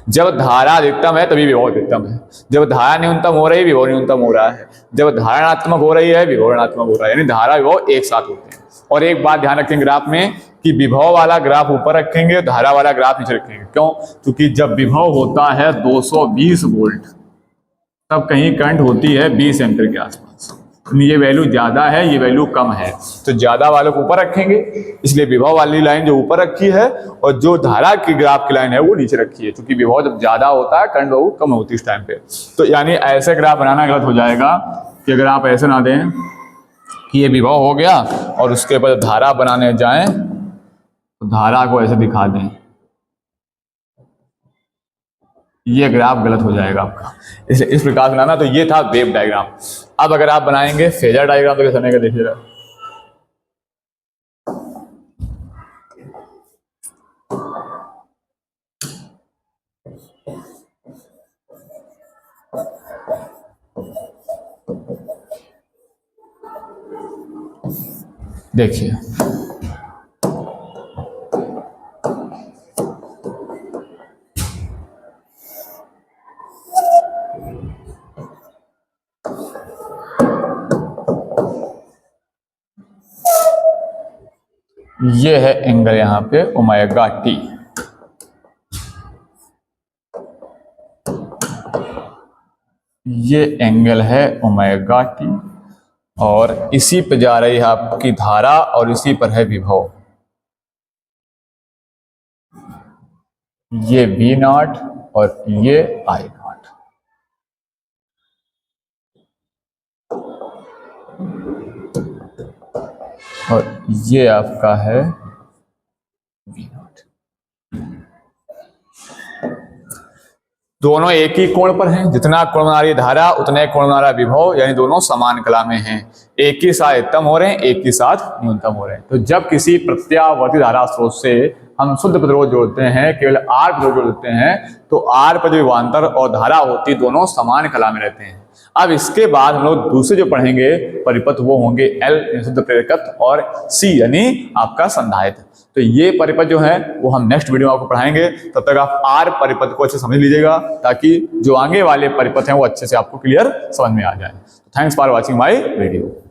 जब धारा अधिकतम है तभी विभव अधिकतम है, जब धारा न्यूनतम हो रही है विभव न्यूनतम हो रहा है, जब धारा ऋणात्मक हो रही है विभव ऋणात्मक हो रहा है, यानी धारा विभव एक साथ होते हैं। और एक बात ध्यान रखेंगे ग्राफ में कि विभव वाला ग्राफ ऊपर रखेंगे, धारा वाला ग्राफ नीचे रखेंगे। क्यों? क्योंकि जब विभव होता है 220 वोल्ट तब कहीं करंट होती है 20 एम्पीयर के आसपास, ये वैल्यू ज्यादा है ये वैल्यू कम है, तो ज्यादा वालों को ऊपर रखेंगे, इसलिए विभव वाली लाइन जो ऊपर रखी है और जो धारा की ग्राफ की लाइन है वो नीचे रखी है, क्योंकि विभव जब ज्यादा होता है करंट वैल्यू कम होती है इस टाइम पे। तो यानी ऐसे ग्राफ बनाना गलत हो जाएगा कि अगर आप ऐसे ना दें कि ये विभव हो गया और उसके बाद धारा बनाने जाएं तो धारा को ऐसे दिखा दें, ये ग्राफ गलत हो जाएगा आपका। इसलिए इस प्रकार बनाना। तो ये था वेव डायग्राम। अब अगर आप बनाएंगे फेजर डायग्राम तो कैसे बनेगा देखिएगा। देखिए ये है एंगल यहाँ पे ओमेगा टी। ये एंगल है ओमेगा टी और इसी पे जा रही है आपकी धारा और इसी पर है विभव। ये V नॉट और ये I नॉट। और ये आपका है V नॉट। दोनों एक ही कोण पर हैं, जितना कोण बना रही धारा उतने कोण बना रहा विभव, यानी दोनों समान कला में हैं, एक ही साथ अधिकतम हो रहे हैं, एक ही साथ न्यूनतम हो रहे हैं। तो जब किसी प्रत्यावर्ती धारा स्रोत से हम शुद्ध प्रतिरोध जोड़ते हैं, केवल R प्रतिरोध जोड़ते हैं, तो R पर जो विभवांतर और धारा होती है दोनों समान कला में रहते हैं। अब इसके बाद हम लोग दूसरे जो पढ़ेंगे परिपथ वो होंगे L शुद्ध प्रेरकत्व और C यानी आपका संधारित्र। तो ये परिपथ जो है वो हम नेक्स्ट वीडियो में आपको पढ़ाएंगे। तब तक आप R परिपथ को अच्छे समझ लीजिएगा ताकि जो आगे वाले परिपथ हैं वो अच्छे से आपको क्लियर समझ में आ जाए। Thanks for watching my video.